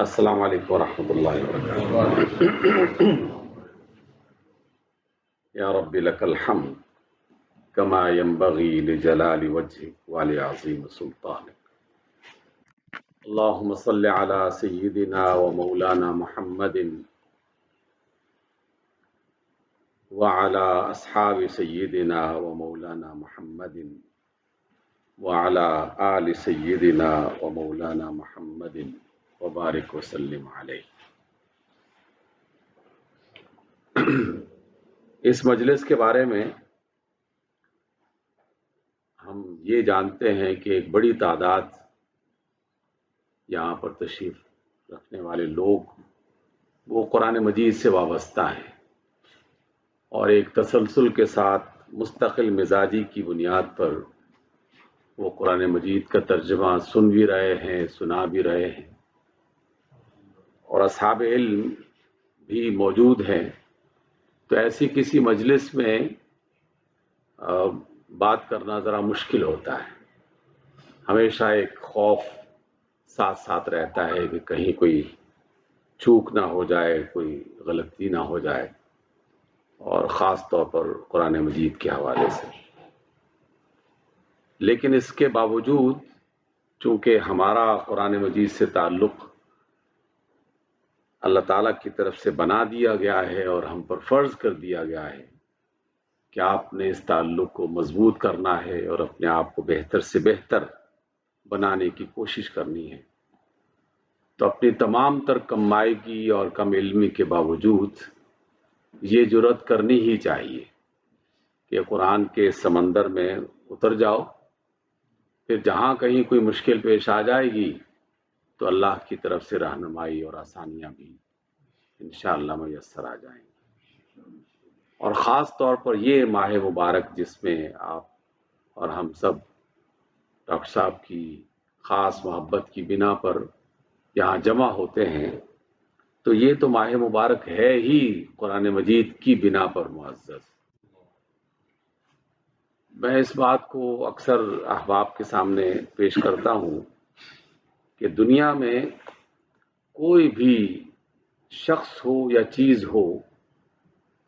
السلام علیکم ورحمۃ اللہ وبرکاتہ۔ یا رب لک الحمد کما ينبغي لجلال وجهك ولعظیم سلطانك۔ اللهم صل على سيدنا ومولانا محمد وعلى أصحاب سيدنا ومولانا محمد وعلى آل سيدنا ومولانا محمد وبارک وسلم علیہ۔ اس مجلس کے بارے میں ہم یہ جانتے ہیں کہ ایک بڑی تعداد یہاں پر تشریف رکھنے والے لوگ وہ قرآن مجید سے وابستہ ہیں اور ایک تسلسل کے ساتھ مستقل مزاجی کی بنیاد پر وہ قرآن مجید کا ترجمہ سن بھی رہے ہیں، سنا بھی رہے ہیں، اور اصحاب علم بھی موجود ہیں۔ تو ایسی کسی مجلس میں بات کرنا ذرا مشکل ہوتا ہے، ہمیشہ ایک خوف ساتھ ساتھ رہتا ہے کہ کہیں کوئی چوک نہ ہو جائے، کوئی غلطی نہ ہو جائے، اور خاص طور پر قرآن مجید کے حوالے سے۔ لیکن اس کے باوجود چونکہ ہمارا قرآن مجید سے تعلق اللہ تعالیٰ کی طرف سے بنا دیا گیا ہے اور ہم پر فرض کر دیا گیا ہے کہ آپ نے اس تعلق کو مضبوط کرنا ہے اور اپنے آپ کو بہتر سے بہتر بنانے کی کوشش کرنی ہے، تو اپنی تمام تر کم مائگی اور کم علمی کے باوجود یہ جرات کرنی ہی چاہیے کہ قرآن کے سمندر میں اتر جاؤ، پھر جہاں کہیں کوئی مشکل پیش آ جائے گی تو اللہ کی طرف سے رہنمائی اور آسانیاں بھی انشاءاللہ میسر آ جائیں گی۔ اور خاص طور پر یہ ماہ مبارک جس میں آپ اور ہم سب ڈاکٹر صاحب کی خاص محبت کی بنا پر یہاں جمع ہوتے ہیں، تو یہ تو ماہ مبارک ہے ہی قرآن مجید کی بنا پر معزز۔ میں اس بات کو اکثر احباب کے سامنے پیش کرتا ہوں کہ دنیا میں کوئی بھی شخص ہو یا چیز ہو،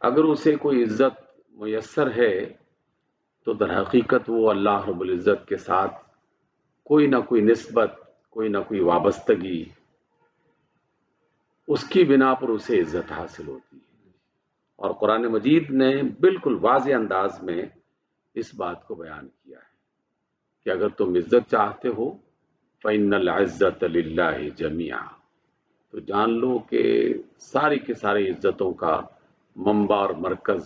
اگر اسے کوئی عزت میسر ہے تو در حقیقت وہ اللہ رب العزت کے ساتھ کوئی نہ کوئی نسبت، کوئی نہ کوئی وابستگی، اس کی بنا پر اسے عزت حاصل ہوتی ہے۔ اور قرآن مجید نے بالکل واضح انداز میں اس بات کو بیان کیا ہے کہ اگر تم عزت چاہتے ہو فَإِنَّ الْعِزَّةَ لِلَّهِ جَمِيعًا، تو جان لو کہ ساری کی ساری عزتوں کا منبع اور مرکز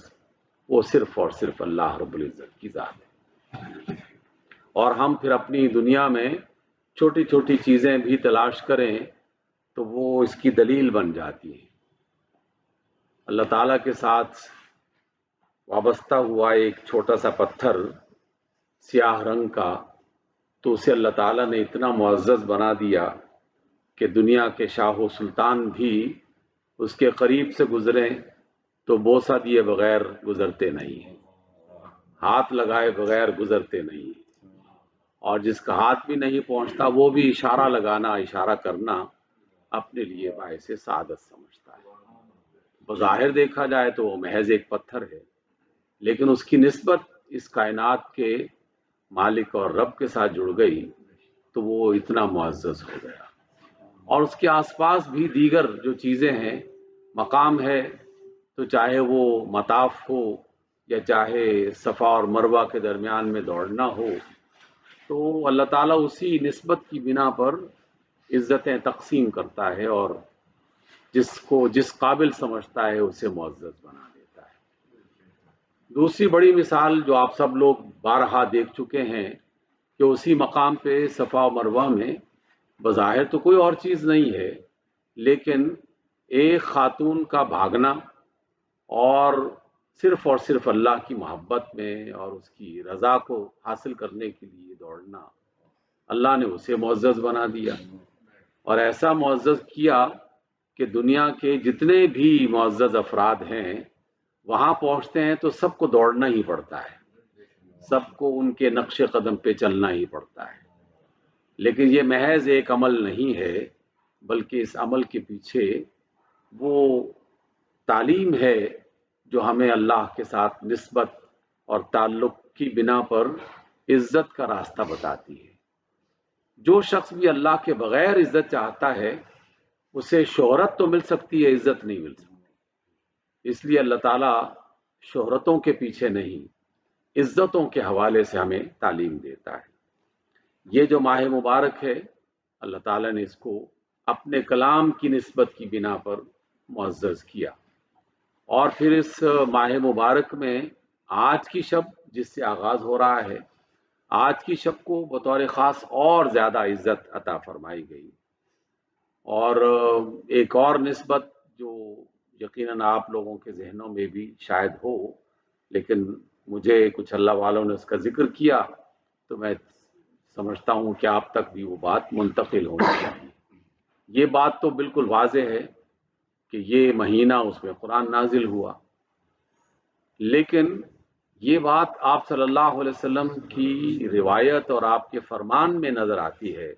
وہ صرف اور صرف اللہ رب العزت کی ذات ہے۔ اور ہم پھر اپنی دنیا میں چھوٹی چھوٹی چیزیں بھی تلاش کریں تو وہ اس کی دلیل بن جاتی ہیں۔ اللہ تعالیٰ کے ساتھ وابستہ ہوا ایک چھوٹا سا پتھر سیاہ رنگ کا، تو اسے اللہ تعالیٰ نے اتنا معزز بنا دیا کہ دنیا کے شاہ و سلطان بھی اس کے قریب سے گزریں تو بوسہ دیے بغیر گزرتے نہیں ہیں، ہاتھ لگائے بغیر گزرتے نہیں ہیں، اور جس کا ہاتھ بھی نہیں پہنچتا وہ بھی اشارہ لگانا، اشارہ کرنا اپنے لیے باعث سعادت سمجھتا ہے۔ بظاہر دیکھا جائے تو وہ محض ایک پتھر ہے، لیکن اس کی نسبت اس کائنات کے مالک اور رب کے ساتھ جڑ گئی تو وہ اتنا معزز ہو گیا۔ اور اس کے آس پاس بھی دیگر جو چیزیں ہیں، مقام ہے، تو چاہے وہ مطاف ہو یا چاہے صفا اور مروہ کے درمیان میں دوڑنا ہو، تو اللہ تعالیٰ اسی نسبت کی بنا پر عزتیں تقسیم کرتا ہے اور جس کو جس قابل سمجھتا ہے اسے معزز بنا دیتا ہے۔ دوسری بڑی مثال جو آپ سب لوگ بارہا دیکھ چکے ہیں کہ اسی مقام پہ صفا و مروہ میں بظاہر تو کوئی اور چیز نہیں ہے، لیکن ایک خاتون کا بھاگنا اور صرف اللہ کی محبت میں اور اس کی رضا کو حاصل کرنے کے لیے دوڑنا، اللہ نے اسے معزز بنا دیا، اور ایسا معزز کیا کہ دنیا کے جتنے بھی معزز افراد ہیں وہاں پہنچتے ہیں تو سب کو دوڑنا ہی پڑتا ہے، سب کو ان کے نقش قدم پہ چلنا ہی پڑتا ہے۔ لیکن یہ محض ایک عمل نہیں ہے، بلکہ اس عمل کے پیچھے وہ تعلیم ہے جو ہمیں اللہ کے ساتھ نسبت اور تعلق کی بنا پر عزت کا راستہ بتاتی ہے۔ جو شخص بھی اللہ کے بغیر عزت چاہتا ہے اسے شہرت تو مل سکتی ہے، عزت نہیں مل سکتی۔ اس لیے اللہ تعالیٰ شہرتوں کے پیچھے نہیں، عزتوں کے حوالے سے ہمیں تعلیم دیتا ہے۔ یہ جو ماہ مبارک ہے، اللہ تعالیٰ نے اس کو اپنے کلام کی نسبت کی بنا پر معزز کیا، اور پھر اس ماہ مبارک میں آج کی شب جس سے آغاز ہو رہا ہے، آج کی شب کو بطور خاص اور زیادہ عزت عطا فرمائی گئی۔ اور ایک اور نسبت جو یقیناً آپ لوگوں کے ذہنوں میں بھی شاید ہو، لیکن مجھے کچھ اللہ والوں نے اس کا ذکر کیا تو میں سمجھتا ہوں کہ آپ تک بھی وہ بات منتقل ہونی چاہیے۔ یہ بات تو بالکل واضح ہے کہ یہ مہینہ اس میں قرآن نازل ہوا، لیکن یہ بات آپ صلی اللہ علیہ وسلم کی روایت اور آپ کے فرمان میں نظر آتی ہے۔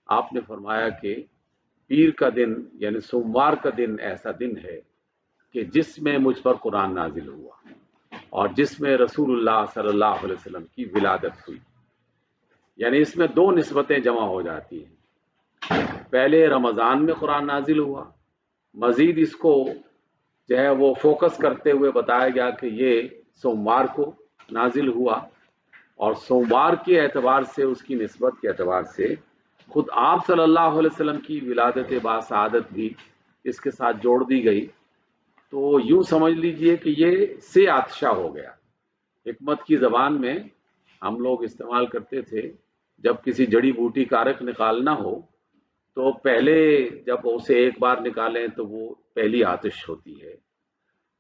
آپ نے فرمایا کہ پیر کا دن یعنی سوموار کا دن ایسا دن ہے کہ جس میں مجھ پر قرآن نازل ہوا اور جس میں رسول اللہ صلی اللہ علیہ وسلم کی ولادت ہوئی۔ یعنی اس میں دو نسبتیں جمع ہو جاتی ہیں، پہلے رمضان میں قرآن نازل ہوا، مزید اس کو جو ہے وہ فوکس کرتے ہوئے بتایا گیا کہ یہ سوموار کو نازل ہوا، اور سوموار کے اعتبار سے اس کی نسبت کے اعتبار سے خود آپ صلی اللہ علیہ وسلم کی ولادت باسعادت بھی اس کے ساتھ جوڑ دی گئی۔ تو یوں سمجھ لیجئے کہ یہ سے عطشہ ہو گیا۔ حکمت کی زبان میں ہم لوگ استعمال کرتے تھے، جب کسی جڑی بوٹی کا عرق نکالنا ہو تو پہلے جب اسے ایک بار نکالیں تو وہ پہلی آتش ہوتی ہے،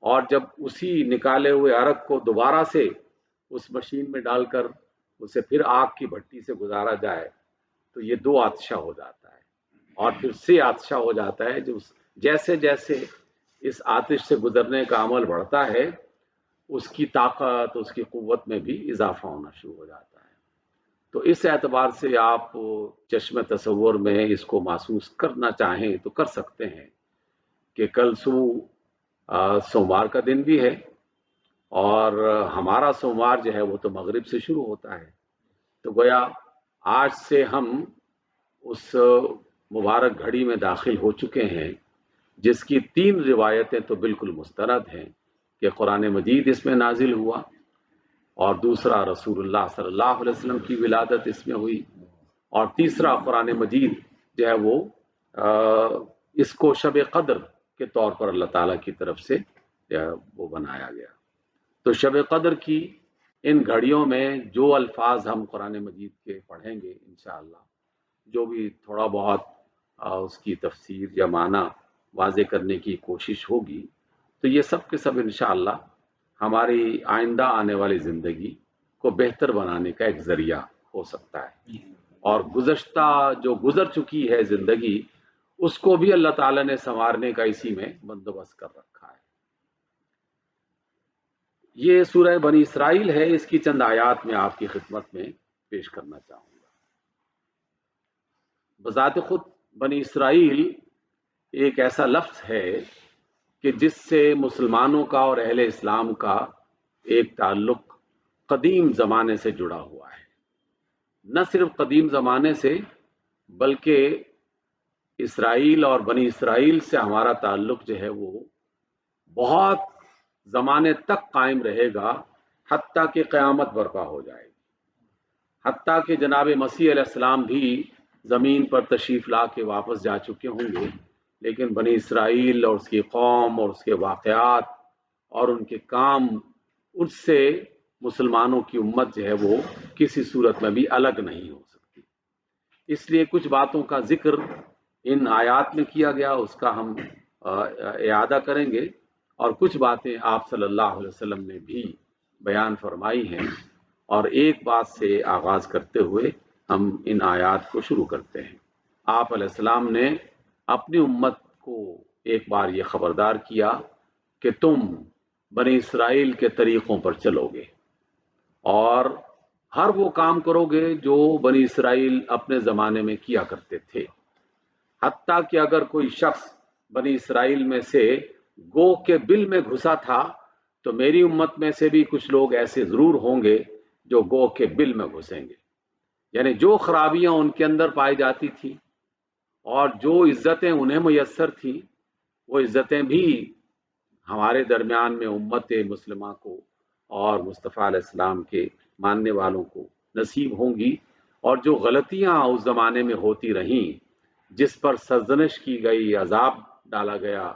اور جب اسی نکالے ہوئے عرق کو دوبارہ سے اس مشین میں ڈال کر اسے پھر آگ کی بھٹی سے گزارا جائے تو یہ دو آتشہ ہو جاتا ہے، اور پھر سے آتشہ ہو جاتا ہے۔ جو جیسے جیسے اس آتش سے گزرنے کا عمل بڑھتا ہے اس کی طاقت، اس کی قوت میں بھی اضافہ ہونا شروع ہو جاتا ہے۔ تو اس اعتبار سے آپ چشم تصور میں اس کو محسوس کرنا چاہیں تو کر سکتے ہیں کہ کل سوموار کا دن بھی ہے، اور ہمارا سوموار جو ہے وہ تو مغرب سے شروع ہوتا ہے، تو گویا آج سے ہم اس مبارک گھڑی میں داخل ہو چکے ہیں جس کی 3 روایتیں تو بالکل مستند ہیں کہ قرآن مجید اس میں نازل ہوا، اور دوسرا رسول اللہ صلی اللہ علیہ وسلم کی ولادت اس میں ہوئی، اور تیسرا قرآن مجید جو ہے وہ اس کو شب قدر کے طور پر اللہ تعالیٰ کی طرف سے وہ بنایا گیا۔ تو شب قدر کی ان گھڑیوں میں جو الفاظ ہم قرآن مجید کے پڑھیں گے انشاءاللہ، جو بھی تھوڑا بہت اس کی تفسیر یا معنی واضح کرنے کی کوشش ہوگی، تو یہ سب کے سب انشاءاللہ ہماری آئندہ آنے والی زندگی کو بہتر بنانے کا ایک ذریعہ ہو سکتا ہے، اور گزشتہ جو گزر چکی ہے زندگی اس کو بھی اللہ تعالیٰ نے سنوارنے کا اسی میں بندوبست کر رکھا ہے۔ یہ سورہ بنی اسرائیل ہے، اس کی چند آیات میں آپ کی خدمت میں پیش کرنا چاہوں گا۔ بذات خود بنی اسرائیل ایک ایسا لفظ ہے کہ جس سے مسلمانوں کا اور اہل اسلام کا ایک تعلق قدیم زمانے سے جڑا ہوا ہے۔ نہ صرف قدیم زمانے سے بلکہ اسرائیل اور بنی اسرائیل سے ہمارا تعلق جو ہے وہ بہت زمانے تک قائم رہے گا، حتیٰ کہ قیامت برپا ہو جائے گی، حتیٰ کہ جناب مسیح علیہ السلام بھی زمین پر تشریف لا کے واپس جا چکے ہوں گے، لیکن بنی اسرائیل اور اس کی قوم اور اس کے واقعات اور ان کے کام، اس سے مسلمانوں کی امت جو ہے وہ کسی صورت میں بھی الگ نہیں ہو سکتی۔ اس لیے کچھ باتوں کا ذکر ان آیات میں کیا گیا، اس کا ہم اعادہ کریں گے، اور کچھ باتیں آپ صلی اللہ علیہ وسلم نے بھی بیان فرمائی ہیں، اور ایک بات سے آغاز کرتے ہوئے ہم ان آیات کو شروع کرتے ہیں۔ آپ علیہ السلام نے اپنی امت کو ایک بار یہ خبردار کیا کہ تم بنی اسرائیل کے طریقوں پر چلو گے، اور ہر وہ کام کرو گے جو بنی اسرائیل اپنے زمانے میں کیا کرتے تھے، حتیٰ کہ اگر کوئی شخص بنی اسرائیل میں سے گوہ کے بل میں گھسا تھا تو میری امت میں سے بھی کچھ لوگ ایسے ضرور ہوں گے جو گوہ کے بل میں گھسیں گے۔ یعنی جو خرابیاں ان کے اندر پائی جاتی تھی اور جو عزتیں انہیں میسر تھیں، وہ عزتیں بھی ہمارے درمیان میں امت مسلمہ کو اور مصطفیٰ علیہ السلام کے ماننے والوں کو نصیب ہوں گی۔ اور جو غلطیاں اس زمانے میں ہوتی رہیں، جس پر سرزنش کی گئی، عذاب ڈالا گیا،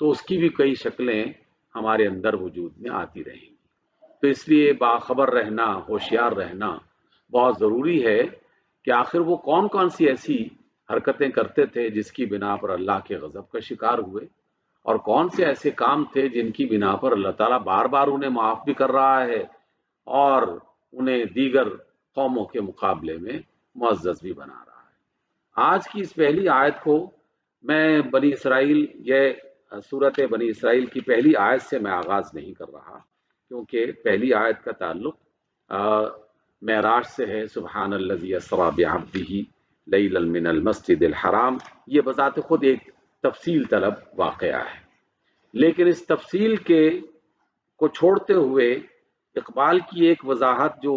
تو اس کی بھی کئی شکلیں ہمارے اندر وجود میں آتی رہیں گی۔ تو اس لیے باخبر رہنا، ہوشیار رہنا بہت ضروری ہے کہ آخر وہ کون کون سی ایسی حرکتیں کرتے تھے جس کی بنا پر اللہ کے غضب کا شکار ہوئے، اور کون سے ایسے کام تھے جن کی بنا پر اللہ تعالیٰ بار بار انہیں معاف بھی کر رہا ہے اور انہیں دیگر قوموں کے مقابلے میں معزز بھی بنا رہا ہے۔ آج کی اس پہلی آیت کو میں بنی اسرائیل، یہ صورت بنی اسرائیل کی پہلی آیت سے میں آغاز نہیں کر رہا، کیونکہ پہلی آیت کا تعلق معراج سے ہے۔ سبحان الذی اسریٰ بعبدہ لیلا من المسجد الحرام، یہ بذات خود ایک تفصیل طلب واقعہ ہے، لیکن اس تفصیل کو چھوڑتے ہوئے اقبال کی ایک وضاحت جو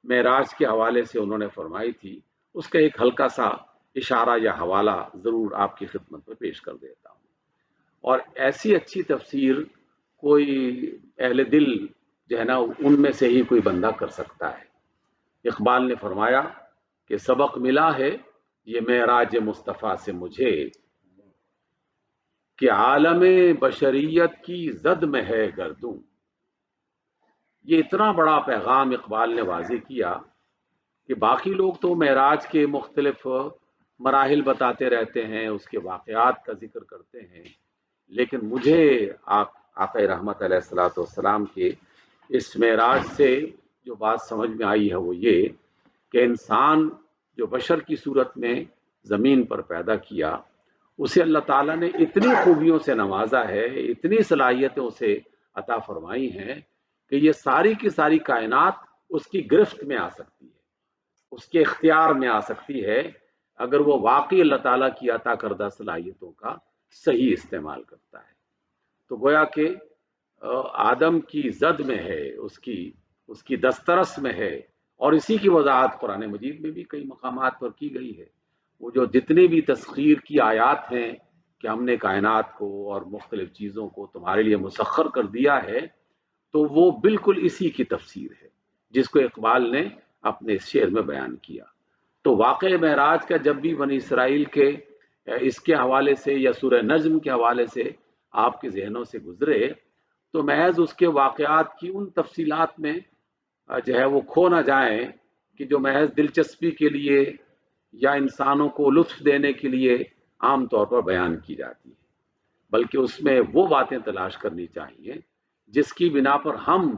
معراج کے حوالے سے انہوں نے فرمائی تھی، اس کا ایک ہلکا سا اشارہ یا حوالہ ضرور آپ کی خدمت میں پیش کر دیتا ہوں۔ اور ایسی اچھی تفسیر کوئی اہل دل جو ہے نا ان میں سے ہی کوئی بندہ کر سکتا ہے۔ اقبال نے فرمایا کہ سبق ملا ہے یہ معراج مصطفیٰ سے مجھے، کہ عالم بشریت کی زد میں ہے گردوں۔ یہ اتنا بڑا پیغام اقبال نے واضح کیا کہ باقی لوگ تو معراج کے مختلف مراحل بتاتے رہتے ہیں، اس کے واقعات کا ذکر کرتے ہیں، لیکن مجھے آقا رحمت علیہ الصلوۃ والسلام کے اس معراج سے جو بات سمجھ میں آئی ہے وہ یہ کہ انسان جو بشر کی صورت میں زمین پر پیدا کیا، اسے اللہ تعالیٰ نے اتنی خوبیوں سے نوازا ہے، اتنی صلاحیتیں اسے عطا فرمائی ہیں کہ یہ ساری کی ساری کائنات اس کی گرفت میں آ سکتی ہے، اس کے اختیار میں آ سکتی ہے، اگر وہ واقعی اللہ تعالیٰ کی عطا کردہ صلاحیتوں کا صحیح استعمال کرتا ہے۔ تو گویا کہ آدم کی زد میں ہے، اس کی دسترس میں ہے، اور اسی کی وضاحت قرآن مجید میں بھی کئی مقامات پر کی گئی ہے۔ وہ جو جتنی بھی تسخیر کی آیات ہیں کہ ہم نے کائنات کو اور مختلف چیزوں کو تمہارے لیے مسخر کر دیا ہے، تو وہ بالکل اسی کی تفسیر ہے جس کو اقبال نے اپنے اس شعر میں بیان کیا۔ تو واقع معراج کا جب بھی بنی اسرائیل کے اس کے حوالے سے یا سورہ نجم کے حوالے سے آپ کے ذہنوں سے گزرے، تو محض اس کے واقعات کی ان تفصیلات میں جو ہے وہ کھو نہ جائیں کہ جو محض دلچسپی کے لیے یا انسانوں کو لطف دینے کے لیے عام طور پر بیان کی جاتی ہے، بلکہ اس میں وہ باتیں تلاش کرنی چاہیے جس کی بنا پر ہم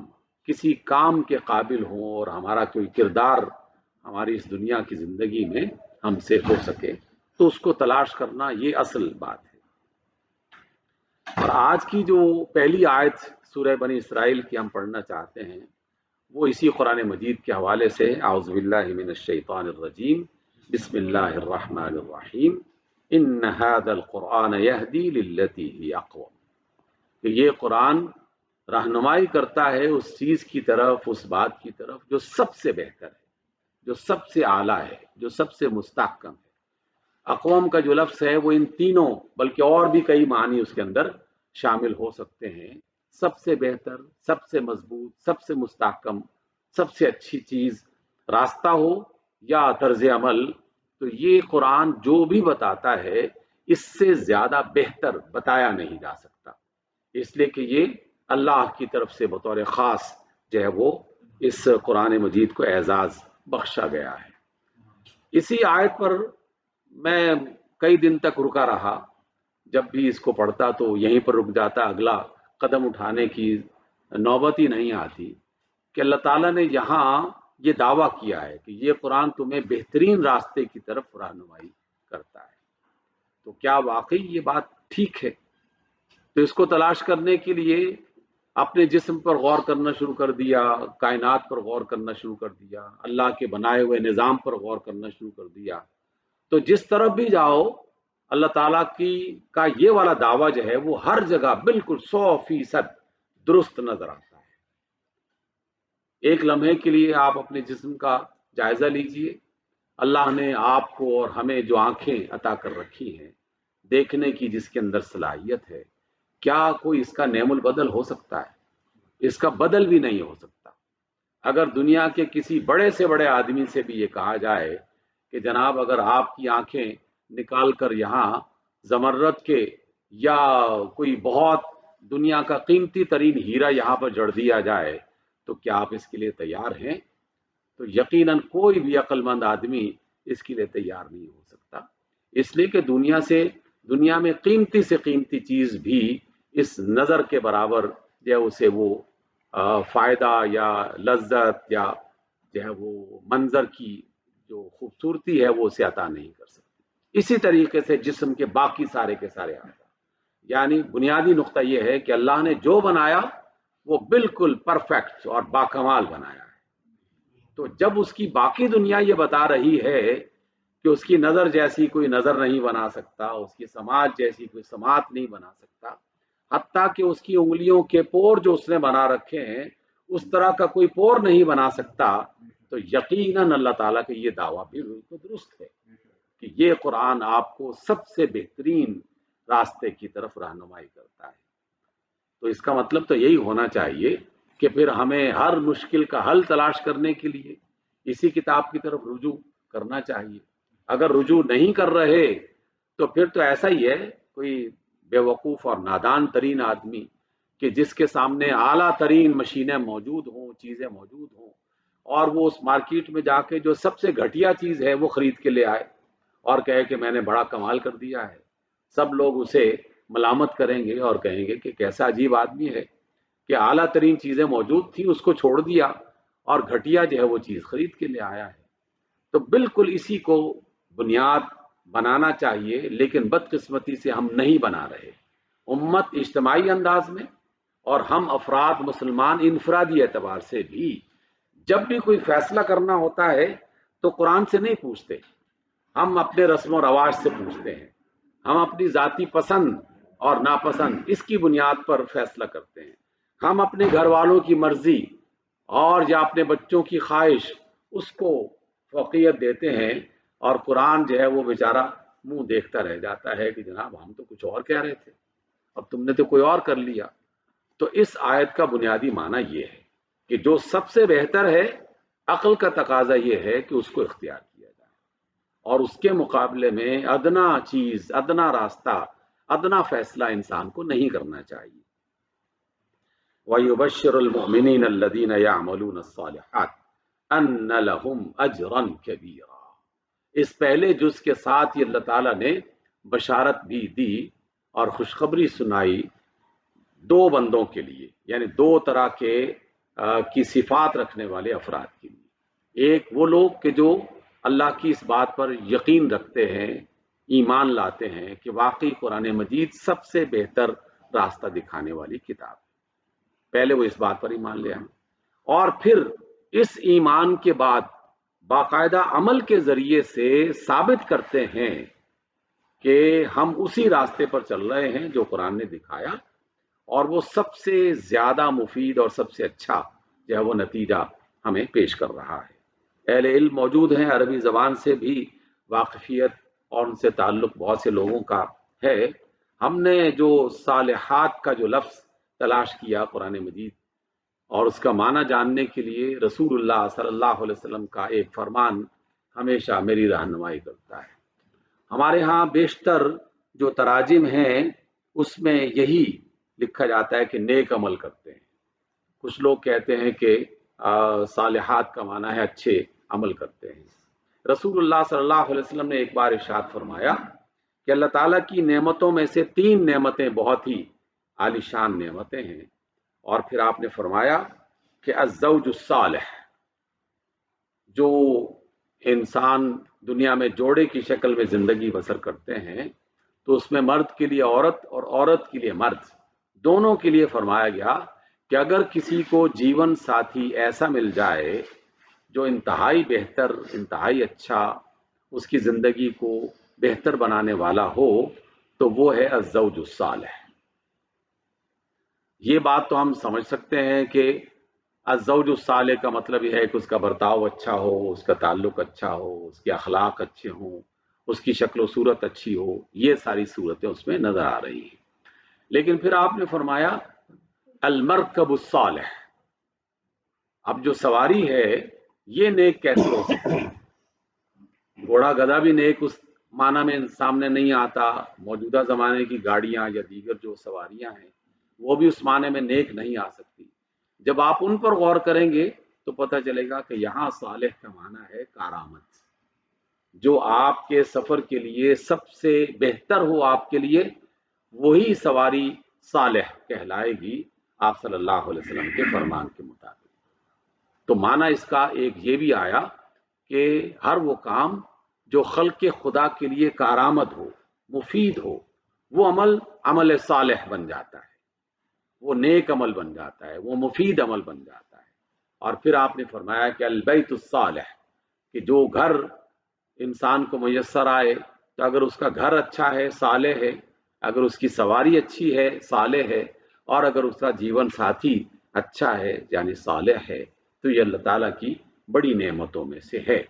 کسی کام کے قابل ہوں اور ہمارا کوئی کردار ہماری اس دنیا کی زندگی میں ہم سے ہو سکے، تو اس کو تلاش کرنا یہ اصل بات ہے۔ اور آج کی جو پہلی آیت سورہ بنی اسرائیل کی ہم پڑھنا چاہتے ہیں وہ اسی قرآن مجید کے حوالے سے، اعوذ باللہ من الشیطان الرجیم، بسم اللہ الرحمن الرحیم، ان ھذا القرآن یہدی للتی ہی اقوم، کہ یہ قرآن رہنمائی کرتا ہے اس چیز کی طرف، اس بات کی طرف جو سب سے بہتر ہے، جو سب سے اعلیٰ ہے، جو سب سے مستحکم ہے۔ اقوام کا جو لفظ ہے وہ ان تینوں بلکہ اور بھی کئی معنی اس کے اندر شامل ہو سکتے ہیں۔ سب سے بہتر، سب سے مضبوط، سب سے مستحکم، سب سے اچھی چیز راستہ ہو یا طرز عمل، تو یہ قرآن جو بھی بتاتا ہے اس سے زیادہ بہتر بتایا نہیں جا سکتا، اس لیے کہ یہ اللہ کی طرف سے بطور خاص جو ہے وہ اس قرآن مجید کو اعزاز بخشا گیا ہے۔ اسی آیت پر میں کئی دن تک رکا رہا، جب بھی اس کو پڑھتا تو یہیں پر رک جاتا، اگلا قدم اٹھانے کی نوبت ہی نہیں آتی کہ اللہ تعالیٰ نے یہاں یہ دعویٰ کیا ہے کہ یہ قرآن تمہیں بہترین راستے کی طرف رہنمائی کرتا ہے۔ تو کیا واقعی یہ بات ٹھیک ہے؟ تو اس کو تلاش کرنے کے لیے اپنے جسم پر غور کرنا شروع کر دیا، کائنات پر غور کرنا شروع کر دیا، اللہ کے بنائے ہوئے نظام پر غور کرنا شروع کر دیا، تو جس طرف بھی جاؤ اللہ تعالیٰ کا یہ والا دعویٰ جو ہے وہ ہر جگہ بالکل 100% درست نظر آتا ہے۔ ایک لمحے کے لیے آپ اپنے جسم کا جائزہ لیجئے، اللہ نے آپ کو اور ہمیں جو آنکھیں عطا کر رکھی ہیں دیکھنے کی، جس کے اندر صلاحیت ہے، کیا کوئی اس کا نعم البدل ہو سکتا ہے؟ اس کا بدل بھی نہیں ہو سکتا۔ اگر دنیا کے کسی بڑے سے بڑے آدمی سے بھی یہ کہا جائے کہ جناب اگر آپ کی آنکھیں نکال کر یہاں زمرد کے یا کوئی بہت دنیا کا قیمتی ترین ہیرا یہاں پر جڑ دیا جائے تو کیا آپ اس کے لیے تیار ہیں؟ تو یقیناً کوئی بھی عقل مند آدمی اس کے لیے تیار نہیں ہو سکتا، اس لیے کہ دنیا میں قیمتی سے قیمتی چیز بھی اس نظر کے برابر جو ہے اسے وہ فائدہ یا لذت یا جو ہے وہ منظر کی جو خوبصورتی ہے وہ اسے عطا نہیں کر سکتی۔ اسی طریقے سے جسم کے باقی سارے کے سارے اعضاء، یعنی بنیادی نقطہ یہ ہے کہ اللہ نے جو بنایا وہ بالکل پرفیکٹ اور باکمال بنایا ہے۔ تو جب اس کی باقی دنیا یہ بتا رہی ہے کہ اس کی نظر جیسی کوئی نظر نہیں بنا سکتا، اس کی سماعت جیسی کوئی سماعت نہیں بنا سکتا، حتیٰ کہ اس کی انگلیوں کے پور جو اس نے بنا رکھے ہیں اس طرح کا کوئی پور نہیں بنا سکتا، تو یقیناً اللہ تعالیٰ کا یہ دعویٰ بھی بالکل درست ہے کہ یہ قرآن آپ کو سب سے بہترین راستے کی طرف رہنمائی کرتا ہے۔ تو اس کا مطلب تو یہی ہونا چاہیے کہ پھر ہمیں ہر مشکل کا حل تلاش کرنے کے لیے اسی کتاب کی طرف رجوع کرنا چاہیے۔ اگر رجوع نہیں کر رہے تو پھر تو ایسا ہی ہے کوئی بے وقوف اور نادان ترین آدمی کہ جس کے سامنے اعلیٰ ترین مشینیں موجود ہوں، چیزیں موجود ہوں، اور وہ اس مارکیٹ میں جا کے جو سب سے گھٹیا چیز ہے وہ خرید کے لے آئے اور کہے کہ میں نے بڑا کمال کر دیا ہے، سب لوگ اسے ملامت کریں گے اور کہیں گے کہ کیسا عجیب آدمی ہے کہ اعلیٰ ترین چیزیں موجود تھیں اس کو چھوڑ دیا اور گھٹیا جو ہے وہ چیز خرید کے لے آیا ہے۔ تو بالکل اسی کو بنیاد بنانا چاہیے، لیکن بدقسمتی سے ہم نہیں بنا رہے۔ امت اجتماعی انداز میں اور ہم افراد مسلمان انفرادی اعتبار سے بھی جب بھی کوئی فیصلہ کرنا ہوتا ہے تو قرآن سے نہیں پوچھتے، ہم اپنے رسم و رواج سے پوچھتے ہیں، ہم اپنی ذاتی پسند اور ناپسند اس کی بنیاد پر فیصلہ کرتے ہیں، ہم اپنے گھر والوں کی مرضی اور یا اپنے بچوں کی خواہش اس کو فوقیت دیتے ہیں، اور قرآن جو ہے وہ بیچارہ منہ دیکھتا رہ جاتا ہے کہ جناب ہم تو کچھ اور کہہ رہے تھے اب تم نے تو کوئی اور کر لیا۔ تو اس آیت کا بنیادی معنی یہ ہے کہ جو سب سے بہتر ہے، عقل کا تقاضا یہ ہے کہ اس کو اختیار کیا جائے، اور اس کے مقابلے میں ادنا چیز، ادنا راستہ، ادنا فیصلہ انسان کو نہیں کرنا چاہیے۔ وَيُبَشِّرُ الْمُؤْمِنِينَ الَّذِينَ يَعْمَلُونَ الصَّالِحَاتِ أَنَّ لَهُمْ أَجْرًا كَبِيرًا۔ اس پہلے جز کے ساتھ یہ اللہ تعالیٰ نے بشارت بھی دی اور خوشخبری سنائی دو بندوں کے لیے، یعنی دو طرح کی صفات رکھنے والے افراد کے لیے۔ ایک وہ لوگ کہ جو اللہ کی اس بات پر یقین رکھتے ہیں، ایمان لاتے ہیں کہ واقعی قرآن مجید سب سے بہتر راستہ دکھانے والی کتاب ہے، پہلے وہ اس بات پر ایمان لے آئیں، اور پھر اس ایمان کے بعد باقاعدہ عمل کے ذریعے سے ثابت کرتے ہیں کہ ہم اسی راستے پر چل رہے ہیں جو قرآن نے دکھایا، اور وہ سب سے زیادہ مفید اور سب سے اچھا جو ہے وہ نتیجہ ہمیں پیش کر رہا ہے۔ اہل علم موجود ہیں، عربی زبان سے بھی واقفیت اور ان سے تعلق بہت سے لوگوں کا ہے۔ ہم نے جو صالحات کا جو لفظ تلاش کیا قرآن مجید اور اس کا معنی جاننے کے لیے رسول اللہ صلی اللہ علیہ وسلم کا ایک فرمان ہمیشہ میری رہنمائی کرتا ہے۔ ہمارے ہاں بیشتر جو تراجم ہیں اس میں یہی لکھا جاتا ہے کہ نیک عمل کرتے ہیں، کچھ لوگ کہتے ہیں کہ صالحات کا معنی ہے اچھے عمل کرتے ہیں۔ رسول اللہ صلی اللہ علیہ وسلم نے ایک بار ارشاد فرمایا کہ اللہ تعالیٰ کی نعمتوں میں سے 3 نعمتیں بہت ہی عالی شان نعمتیں ہیں، اور پھر آپ نے فرمایا کہ الزوج الصالح، جو انسان دنیا میں جوڑے کی شکل میں زندگی بسر کرتے ہیں تو اس میں مرد کے لیے عورت اور عورت کے لیے مرد، دونوں کے لیے فرمایا گیا کہ اگر کسی کو جیون ساتھی ایسا مل جائے جو انتہائی بہتر، انتہائی اچھا، اس کی زندگی کو بہتر بنانے والا ہو، تو وہ ہے الزوج الصالح۔ یہ بات تو ہم سمجھ سکتے ہیں کہ الزوج الصالح کا مطلب یہ ہے کہ اس کا برتاؤ اچھا ہو، اس کا تعلق اچھا ہو، اس کے اخلاق اچھے ہوں، اس کی شکل و صورت اچھی ہو، یہ ساری صورتیں اس میں نظر آ رہی ہیں۔ لیکن پھر آپ نے فرمایا المرکب الصالح، اب جو سواری ہے یہ نیک کیسے ہو سکتی ہے؟ گھوڑا گدھا بھی نیک اس معنی میں سامنے نہیں آتا، موجودہ زمانے کی گاڑیاں یا دیگر جو سواریاں ہیں وہ بھی اس معنی میں نیک نہیں آ سکتی۔ جب آپ ان پر غور کریں گے تو پتہ چلے گا کہ یہاں صالح کا معنی ہے کارآمد، جو آپ کے سفر کے لیے سب سے بہتر ہو آپ کے لیے، وہی سواری صالح کہلائے گی آپ صلی اللہ علیہ وسلم کے فرمان کے مطابق۔ تو معنی اس کا ایک یہ بھی آیا کہ ہر وہ کام جو خلق خدا کے لیے کارآمد ہو، مفید ہو، وہ عمل عمل صالح بن جاتا ہے، وہ نیک عمل بن جاتا ہے، وہ مفید عمل بن جاتا ہے۔ اور پھر آپ نے فرمایا کہ البیت الصالح، کہ جو گھر انسان کو میسر آئے، تو اگر اس کا گھر اچھا ہے، صالح ہے، اگر اس کی سواری اچھی ہے، صالح ہے، اور اگر اس کا جیون ساتھی اچھا ہے یعنی صالح ہے، تو یہ اللہ تعالیٰ کی بڑی نعمتوں میں سے ہے۔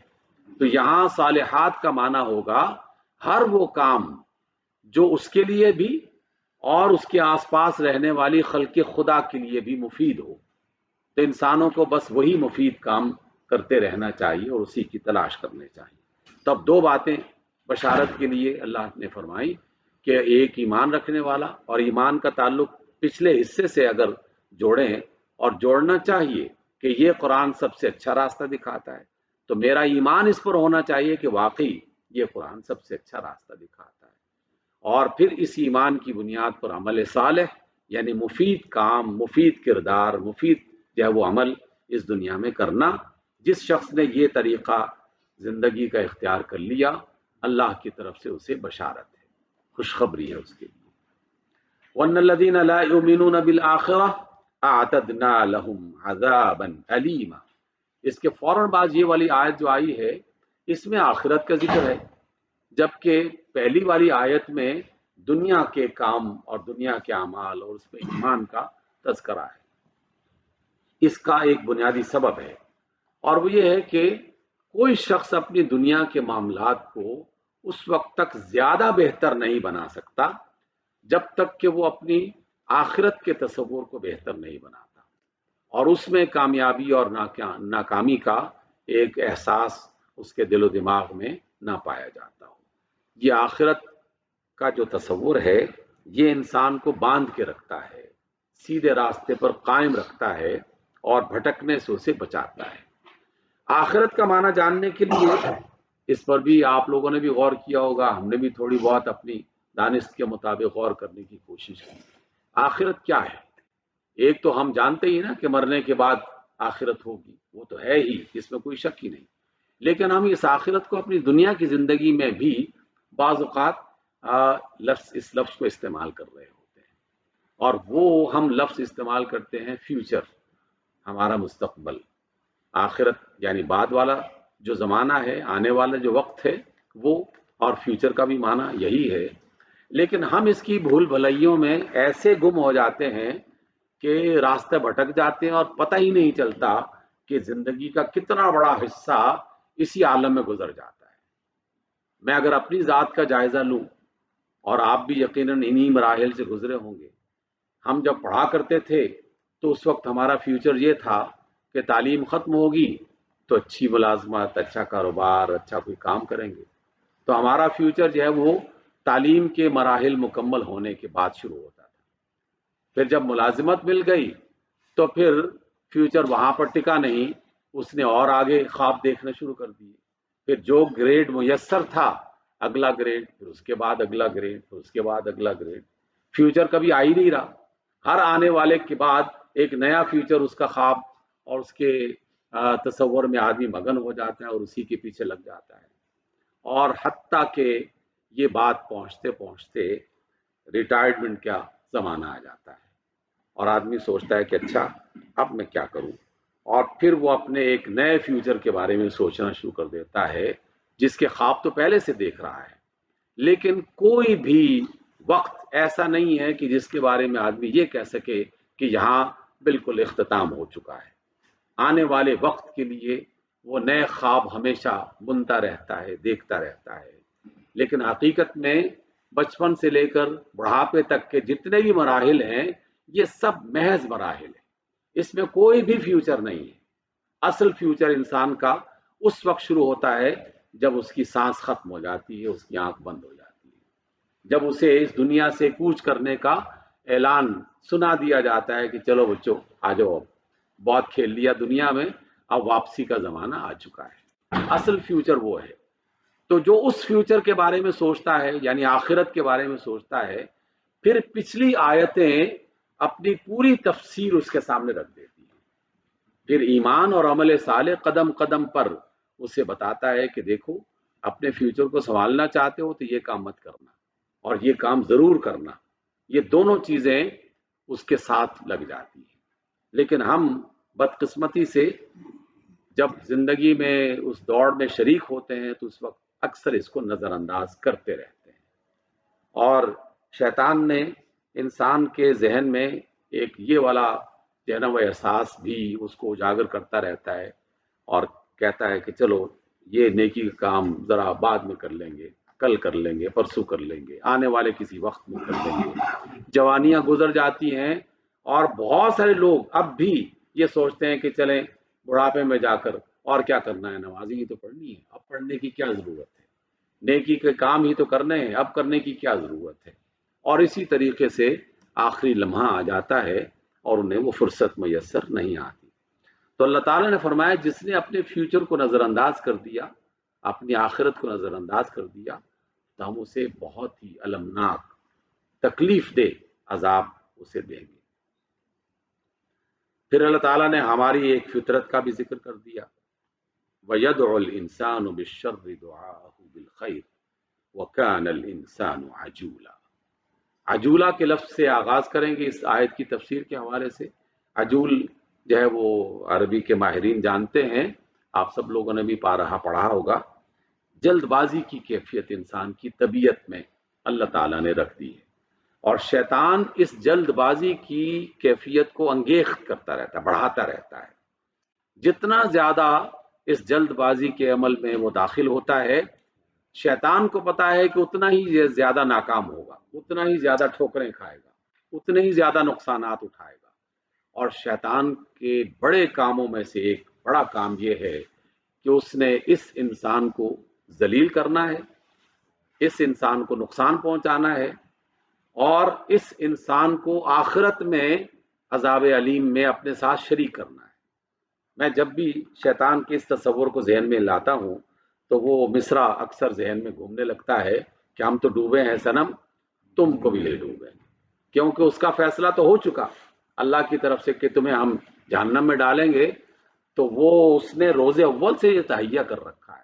تو یہاں صالحات کا معنی ہوگا ہر وہ کام جو اس کے لیے بھی اور اس کے آس پاس رہنے والی خلق خدا کے لیے بھی مفید ہو۔ تو انسانوں کو بس وہی مفید کام کرتے رہنا چاہیے اور اسی کی تلاش کرنے چاہیے۔ تب دو باتیں بشارت کے لیے اللہ نے فرمائی کہ ایک ایمان رکھنے والا، اور ایمان کا تعلق پچھلے حصے سے اگر جوڑیں، اور جوڑنا چاہیے کہ یہ قرآن سب سے اچھا راستہ دکھاتا ہے، تو میرا ایمان اس پر ہونا چاہیے کہ واقعی یہ قرآن سب سے اچھا راستہ دکھاتا ہے، اور پھر اس ایمان کی بنیاد پر عمل صالح یعنی مفید کام، مفید کردار، مفید جو ہے وہ عمل اس دنیا میں کرنا۔ جس شخص نے یہ طریقہ زندگی کا اختیار کر لیا، اللہ کی طرف سے اسے بشارت ہے، خوشخبری ہے اس کے لیے۔ وَأَنَّ الَّذِينَ لَا يُؤْمِنُونَ بِالْآخِرَةِ أَعْتَدْنَا لَهُمْ عَذَابًا أَلِيمًا، اس کے فوراً بعد یہ والی آیت جو آئی ہے اس میں آخرت کا ذکر ہے، جبکہ پہلی والی آیت میں دنیا کے کام اور دنیا کے اعمال اور اس میں ایمان کا تذکرہ ہے۔ اس کا ایک بنیادی سبب ہے، اور وہ یہ ہے کہ کوئی شخص اپنی دنیا کے معاملات کو اس وقت تک زیادہ بہتر نہیں بنا سکتا جب تک کہ وہ اپنی آخرت کے تصور کو بہتر نہیں بناتا، اور اس میں کامیابی اور ناکامی کا ایک احساس اس کے دل و دماغ میں نہ پایا جاتا ہو۔ یہ آخرت کا جو تصور ہے یہ انسان کو باندھ کے رکھتا ہے، سیدھے راستے پر قائم رکھتا ہے اور بھٹکنے سے اسے بچاتا ہے۔ آخرت کا معنی جاننے کے لیے اس پر بھی آپ لوگوں نے بھی غور کیا ہوگا، ہم نے بھی تھوڑی بہت اپنی دانست کے مطابق غور کرنے کی کوشش کی۔ آخرت کیا ہے؟ ایک تو ہم جانتے ہی نا کہ مرنے کے بعد آخرت ہوگی، وہ تو ہے ہی، اس میں کوئی شک ہی نہیں، لیکن ہم اس آخرت کو اپنی دنیا کی زندگی میں بھی بعض اوقات اس لفظ کو استعمال کر رہے ہوتے ہیں، اور وہ ہم لفظ استعمال کرتے ہیں فیوچر، ہمارا مستقبل۔ آخرت یعنی بعد والا جو زمانہ ہے، آنے والا جو وقت ہے وہ، اور فیوچر کا بھی معنی یہی ہے، لیکن ہم اس کی بھول بھلائیوں میں ایسے گم ہو جاتے ہیں کہ راستے بھٹک جاتے ہیں اور پتہ ہی نہیں چلتا کہ زندگی کا کتنا بڑا حصہ اسی عالم میں گزر جاتا ہے۔ میں اگر اپنی ذات کا جائزہ لوں، اور آپ بھی یقیناً انہی مراحل سے گزرے ہوں گے، ہم جب پڑھا کرتے تھے تو اس وقت ہمارا فیوچر یہ تھا کہ تعلیم ختم ہوگی تو اچھی ملازمت، اچھا کاروبار، اچھا کوئی کام کریں گے، تو ہمارا فیوچر جو ہے وہ تعلیم کے مراحل مکمل ہونے کے بعد شروع ہوتا تھا۔ پھر جب ملازمت مل گئی تو پھر فیوچر وہاں پر ٹکا نہیں، اس نے اور آگے خواب دیکھنا شروع کر دیے۔ پھر جو گریڈ میسر تھا، اگلا گریڈ، پھر اس کے بعد اگلا گریڈ، پھر اس کے بعد اگلا گریڈ، فیوچر کبھی آ ہی نہیں رہا۔ ہر آنے والے کے بعد ایک نیا فیوچر، اس کا خواب اور اس کے تصور میں آدمی مگن ہو جاتا ہے اور اسی کے پیچھے لگ جاتا ہے، اور حتیٰ کہ یہ بات پہنچتے پہنچتے ریٹائرمنٹ کا زمانہ آ جاتا ہے۔ اور آدمی سوچتا ہے کہ اچھا اب میں کیا کروں، اور پھر وہ اپنے ایک نئے فیوچر کے بارے میں سوچنا شروع کر دیتا ہے، جس کے خواب تو پہلے سے دیکھ رہا ہے، لیکن کوئی بھی وقت ایسا نہیں ہے کہ جس کے بارے میں آدمی یہ کہہ سکے کہ یہاں بالکل اختتام ہو چکا ہے۔ آنے والے وقت کے لیے وہ نئے خواب ہمیشہ بنتا رہتا ہے، دیکھتا رہتا ہے۔ لیکن حقیقت میں بچپن سے لے کر بڑھاپے تک کے جتنے بھی مراحل ہیں، یہ سب محض مراحل ہیں، اس میں کوئی بھی فیوچر نہیں ہے۔ اصل فیوچر انسان کا اس وقت شروع ہوتا ہے جب اس کی سانس ختم ہو جاتی ہے، اس کی آنکھ بند ہو جاتی ہے، جب اسے اس دنیا سے کوچ کرنے کا اعلان سنا دیا جاتا ہے کہ چلو بچوں آ جاؤ، اب بہت کھیل لیا دنیا میں، اب واپسی کا زمانہ آ چکا ہے۔ اصل فیوچر وہ ہے۔ تو جو اس فیوچر کے بارے میں سوچتا ہے، یعنی آخرت کے بارے میں سوچتا ہے، پھر پچھلی آیتیں اپنی پوری تفسیر اس کے سامنے رکھ دیتی ہیں۔ پھر ایمان اور عمل صالح قدم قدم پر اسے بتاتا ہے کہ دیکھو، اپنے فیوچر کو سنبھالنا چاہتے ہو تو یہ کام مت کرنا، اور یہ کام ضرور کرنا۔ یہ دونوں چیزیں اس کے ساتھ لگ جاتی ہیں۔ لیکن ہم بدقسمتی سے جب زندگی میں اس دوڑ میں شریک ہوتے ہیں تو اس وقت اکثر اس کو نظر انداز کرتے رہتے ہیں، اور شیطان نے انسان کے ذہن میں ایک یہ والا جو ہے نا وہ احساس بھی اس کو اجاگر کرتا رہتا ہے، اور کہتا ہے کہ چلو یہ نیکی کا کام ذرا بعد میں کر لیں گے، کل کر لیں گے، پرسوں کر لیں گے، آنے والے کسی وقت میں کر لیں گے۔ جوانیاں گزر جاتی ہیں، اور بہت سارے لوگ اب بھی یہ سوچتے ہیں کہ چلیں بڑھاپے میں جا کر اور کیا کرنا ہے، نمازیں ہی تو پڑھنی ہے، اب پڑھنے کی کیا ضرورت ہے، نیکی کے کام ہی تو کرنے ہیں، اب کرنے کی کیا ضرورت ہے۔ اور اسی طریقے سے آخری لمحہ آ جاتا ہے اور انہیں وہ فرصت میسر نہیں آتی۔ تو اللہ تعالیٰ نے فرمایا جس نے اپنے فیوچر کو نظر انداز کر دیا، اپنی آخرت کو نظر انداز کر دیا، تو ہم اسے بہت ہی المناک، تکلیف دہ عذاب اسے دیں گے۔ پھر اللہ تعالیٰ نے ہماری ایک فطرت کا بھی ذکر کر دیا، وَيَدْعُ الْإِنسَانُ بِالشَّرِّ دُعَاءَهُ بِالْخَيْرِ وَكَانَ الْإِنسَانُ عَجُولًا۔ عجولہ کے لفظ سے آغاز کریں گے اس آیت کی تفسیر کے حوالے سے۔ عجول جو ہے وہ عربی کے ماہرین جانتے ہیں، آپ سب لوگوں نے بھی پڑھا ہوگا، جلد بازی کی کیفیت انسان کی طبیعت میں اللہ تعالیٰ نے رکھ دی ہے، اور شیطان اس جلد بازی کی کیفیت کو انگیخت کرتا رہتا ہے، بڑھاتا رہتا ہے۔ جتنا زیادہ اس جلد بازی کے عمل میں وہ داخل ہوتا ہے، شیطان کو پتا ہے کہ اتنا ہی زیادہ ناکام ہوگا، اتنا ہی زیادہ ٹھوکریں کھائے گا، اتنے ہی زیادہ نقصانات اٹھائے گا۔ اور شیطان کے بڑے کاموں میں سے ایک بڑا کام یہ ہے کہ اس نے اس انسان کو ذلیل کرنا ہے، اس انسان کو نقصان پہنچانا ہے، اور اس انسان کو آخرت میں عذاب علیم میں اپنے ساتھ شریک کرنا ہے۔ میں جب بھی شیطان کے اس تصور کو ذہن میں لاتا ہوں تو وہ مصرع اکثر ذہن میں گھومنے لگتا ہے کہ ہم تو ڈوبے ہیں صنم، تم کو بھی لے ڈوبے، کیونکہ اس کا فیصلہ تو ہو چکا اللہ کی طرف سے کہ تمہیں ہم جہنم میں ڈالیں گے، تو وہ اس نے روز اول سے یہ تہیہ کر رکھا ہے،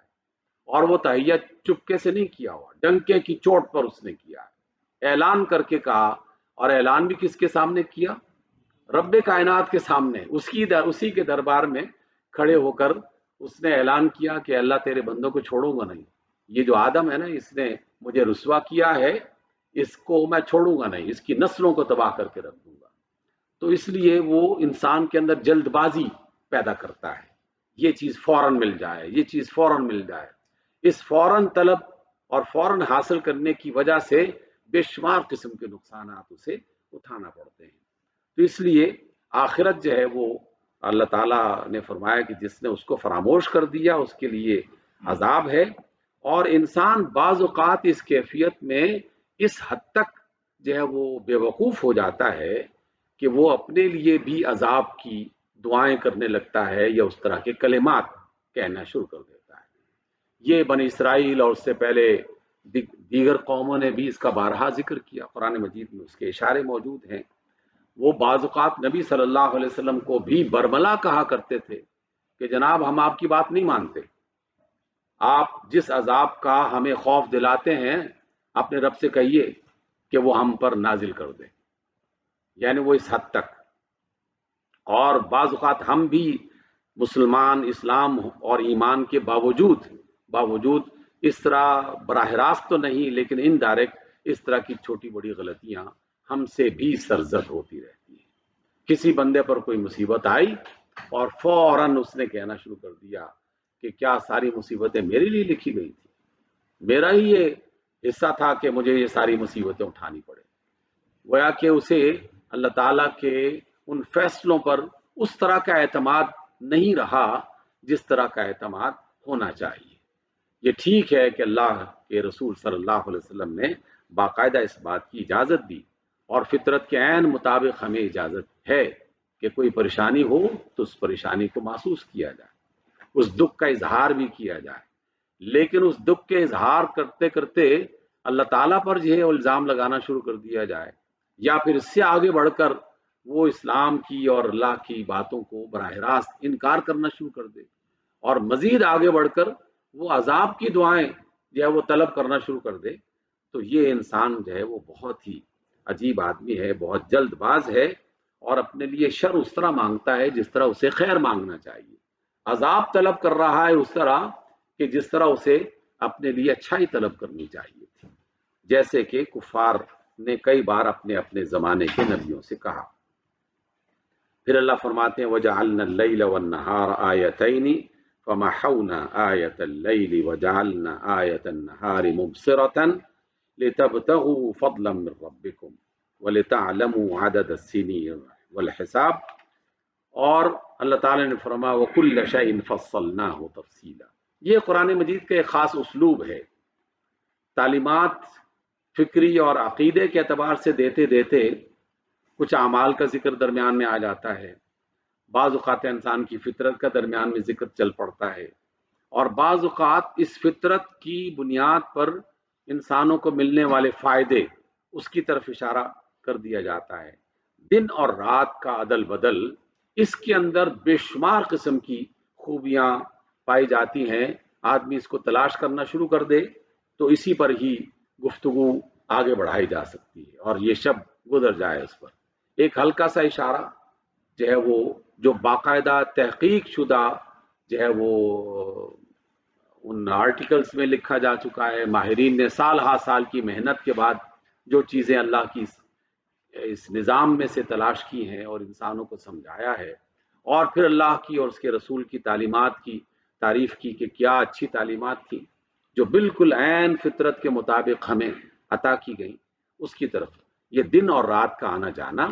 اور وہ تہیہ چپکے سے نہیں کیا ہوا، ڈنکے کی چوٹ پر اس نے کیا ہے، اعلان کر کے کہا، اور اعلان بھی کس کے سامنے کیا؟ رب کائنات کے سامنے، اسی کے دربار میں کھڑے ہو کر اس نے اعلان کیا کہ اللہ تیرے بندوں کو چھوڑوں گا نہیں، یہ جو آدم ہے نا اس نے مجھے رسوا کیا ہے، اس کو میں چھوڑوں گا نہیں، اس کی نسلوں کو تباہ کر کے رکھ دوں گا۔ تو اس لیے وہ انسان کے اندر جلد بازی پیدا کرتا ہے، یہ چیز فوراً مل جائے، یہ چیز فوراً مل جائے، اس فوراً طلب اور فوراً حاصل کرنے کی وجہ سے بے شمار قسم کے نقصانات اسے اٹھانا پڑتے ہیں۔ تو اس لیے آخرت جو ہے وہ اللہ تعالیٰ نے فرمایا کہ جس نے اس کو فراموش کر دیا اس کے لیے عذاب ہے، اور انسان بعض اوقات اس کیفیت میں اس حد تک جو ہے وہ بے وقوف ہو جاتا ہے کہ وہ اپنے لیے بھی عذاب کی دعائیں کرنے لگتا ہے، یا اس طرح کے کلمات کہنا شروع کر دیتا ہے۔ یہ بنی اسرائیل اور اس سے پہلے دیگر قوموں نے بھی اس کا بارہا ذکر کیا، قرآن مجید میں اس کے اشارے موجود ہیں۔ وہ بعض اوقات نبی صلی اللہ علیہ وسلم کو بھی برملا کہا کرتے تھے کہ جناب ہم آپ کی بات نہیں مانتے، آپ جس عذاب کا ہمیں خوف دلاتے ہیں اپنے رب سے کہیے کہ وہ ہم پر نازل کر دے، یعنی وہ اس حد تک اور بعض اوقات ہم بھی مسلمان اسلام اور ایمان کے باوجود اس طرح براہ راست تو نہیں لیکن انڈائریکٹ اس طرح کی چھوٹی بڑی غلطیاں ہم سے بھی سرزد ہوتی رہتی ہیں. کسی بندے پر کوئی مصیبت آئی اور فوراً اس نے کہنا شروع کر دیا کہ کیا ساری مصیبتیں میرے لیے لکھی گئی تھی، میرا ہی یہ حصہ تھا کہ مجھے یہ ساری مصیبتیں اٹھانی پڑے. گویا کہ اسے اللہ تعالیٰ کے ان فیصلوں پر اس طرح کا اعتماد نہیں رہا جس طرح کا اعتماد ہونا چاہیے. یہ ٹھیک ہے کہ اللہ کے رسول صلی اللہ علیہ وسلم نے باقاعدہ اس بات کی اجازت دی اور فطرت کے عین مطابق ہمیں اجازت ہے کہ کوئی پریشانی ہو تو اس پریشانی کو محسوس کیا جائے، اس دکھ کا اظہار بھی کیا جائے، لیکن اس دکھ کے اظہار کرتے کرتے اللہ تعالیٰ پر جو ہے الزام لگانا شروع کر دیا جائے یا پھر اس سے آگے بڑھ کر وہ اسلام کی اور اللہ کی باتوں کو براہ راست انکار کرنا شروع کر دے اور مزید آگے بڑھ کر وہ عذاب کی دعائیں جو ہے وہ طلب کرنا شروع کر دے، تو یہ انسان جو ہے وہ بہت ہی عجیب آدمی ہے، بہت جلد باز ہے اور اپنے لیے شر اس طرح مانگتا ہے جس طرح اسے خیر مانگنا چاہیے. عذاب طلب کر رہا ہے اس طرح کہ جس طرح اسے اپنے لیے اچھائی طلب کرنی چاہیے تھی، جیسے کہ کفار نے کئی بار اپنے اپنے زمانے کے نبیوں سے کہا. پھر اللہ فرماتے ہیں وَجَعَلْنَا اللَّيْلَ وَالنَّهَارَ آيَتَيْنِ فَمَحَوْنَا آيَةَ اللَّيْلِ وَجَعَلْنَا آيَةَ النَّهَارِ مُبْصِرَةً لِتَبْتَغُوا فَضْلًا مِّن رَّبِّكُمْ وَلِتَعْلَمُوا عَدَدَ السِّنِينَ والحساب. اور اللہ تعالیٰ نے فرمایا وَكُلَّ شَيْءٍ فَصَّلْنَاهُ تَفْصِيلًا. یہ قرآن مجید کا ایک خاص اسلوب ہے، تعلیمات فکری اور عقیدے کے اعتبار سے دیتے دیتے کچھ اعمال کا ذکر درمیان میں آ جاتا ہے، بعض اوقات انسان کی فطرت کا درمیان میں ذکر چل پڑتا ہے اور بعض اوقات اس فطرت کی بنیاد پر انسانوں کو ملنے والے فائدے اس کی طرف اشارہ کر دیا جاتا ہے. دن اور رات کا عدل بدل اس کے اندر بے شمار قسم کی خوبیاں پائی جاتی ہیں. آدمی اس کو تلاش کرنا شروع کر دے تو اسی پر ہی گفتگو آگے بڑھائی جا سکتی ہے اور یہ شب گزر جائے اس پر. ایک ہلکا سا اشارہ جو ہے وہ جو باقاعدہ تحقیق شدہ جو ہے وہ ان آرٹیکلز میں لکھا جا چکا ہے، ماہرین نے سال ہا سال کی محنت کے بعد جو چیزیں اللہ کی اس نظام میں سے تلاش کی ہیں اور انسانوں کو سمجھایا ہے اور پھر اللہ کی اور اس کے رسول کی تعلیمات کی تعریف کی کہ کیا اچھی تعلیمات تھی جو بالکل عین فطرت کے مطابق ہمیں عطا کی گئی. اس کی طرف یہ دن اور رات کا آنا جانا،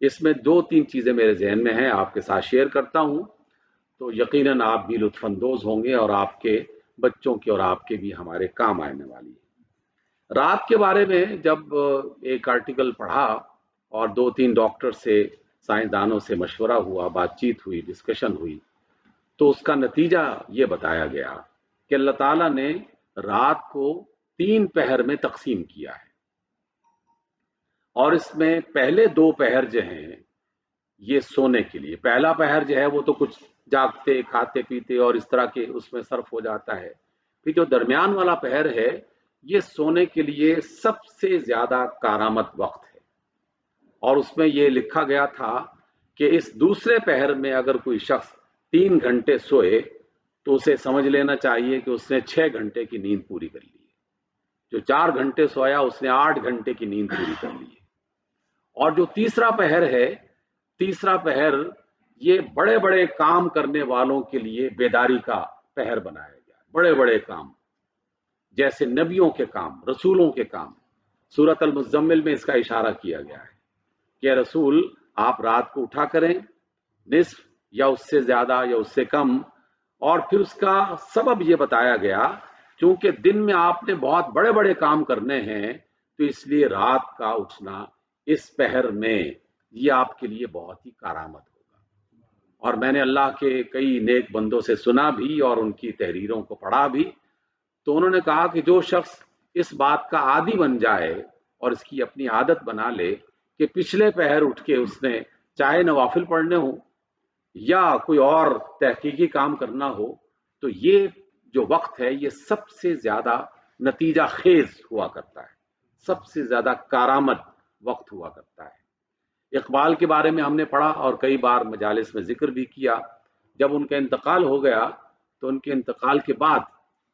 اس میں دو تین چیزیں میرے ذہن میں ہیں، آپ کے ساتھ شیئر کرتا ہوں تو یقیناً آپ بھی لطف اندوز ہوں گے اور آپ کے بچوں کی اور آپ کے بھی ہمارے کام آنے والی ہے. رات کے بارے میں جب ایک آرٹیکل پڑھا اور دو تین ڈاکٹر سے سائنسدانوں سے مشورہ ہوا، بات چیت ہوئی، ڈسکشن ہوئی، تو اس کا نتیجہ یہ بتایا گیا کہ اللہ تعالیٰ نے رات کو 3 پہر میں تقسیم کیا ہے اور اس میں پہلے 2 پہر جو ہیں یہ سونے کے لیے، پہلا پہر جو ہے وہ تو کچھ جاگتے کھاتے پیتے اور اس طرح کے اس میں صرف ہو جاتا ہے. پھر جو درمیان والا پہر ہے یہ سونے کے لیے سب سے زیادہ کارآمد وقت ہے اور اس میں یہ لکھا گیا تھا کہ اس دوسرے پہر میں اگر کوئی شخص 3 گھنٹے سوئے تو اسے سمجھ لینا چاہیے کہ اس نے 6 گھنٹے کی نیند پوری کر لی ہے. جو 4 گھنٹے سویا اس نے 8 گھنٹے کی نیند پوری کر لی ہے. اور جو تیسرا پہر ہے، تیسرا پہر یہ بڑے بڑے کام کرنے والوں کے لیے بیداری کا پہر بنایا گیا. بڑے بڑے کام جیسے نبیوں کے کام، رسولوں کے کام. سورۃ المزمل میں اس کا اشارہ کیا گیا ہے کہ رسول آپ رات کو اٹھا کریں نصف یا اس سے زیادہ یا اس سے کم، اور پھر اس کا سبب یہ بتایا گیا چونکہ دن میں آپ نے بہت بڑے بڑے کام کرنے ہیں تو اس لیے رات کا اٹھنا اس پہر میں یہ آپ کے لیے بہت ہی کارآمد ہوگا. اور میں نے اللہ کے کئی نیک بندوں سے سنا بھی اور ان کی تحریروں کو پڑھا بھی، تو انہوں نے کہا کہ جو شخص اس بات کا عادی بن جائے اور اس کی اپنی عادت بنا لے کہ پچھلے پہر اٹھ کے اس نے چاہے نوافل پڑھنے ہوں یا کوئی اور تحقیقی کام کرنا ہو تو یہ جو وقت ہے یہ سب سے زیادہ نتیجہ خیز ہوا کرتا ہے، سب سے زیادہ کارآمد وقت ہوا کرتا ہے. اقبال کے بارے میں ہم نے پڑھا اور کئی بار مجالس میں ذکر بھی کیا. جب ان کا انتقال ہو گیا تو ان کے انتقال کے بعد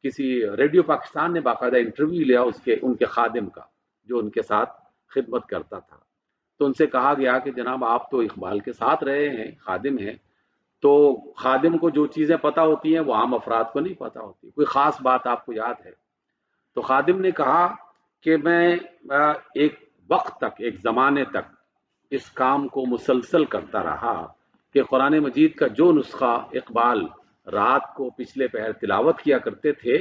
کسی ریڈیو پاکستان نے باقاعدہ انٹرویو لیا ان کے خادم کا جو ان کے ساتھ خدمت کرتا تھا. تو ان سے کہا گیا کہ جناب آپ تو اقبال کے ساتھ رہے ہیں، خادم ہیں، تو خادم کو جو چیزیں پتہ ہوتی ہیں وہ عام افراد کو نہیں پتہ ہوتی، کوئی خاص بات آپ کو یاد ہے؟ تو خادم نے کہا کہ میں ایک وقت تک، ایک زمانے تک اس کام کو مسلسل کرتا رہا کہ قرآن مجید کا جو نسخہ اقبال رات کو پچھلے پہر تلاوت کیا کرتے تھے،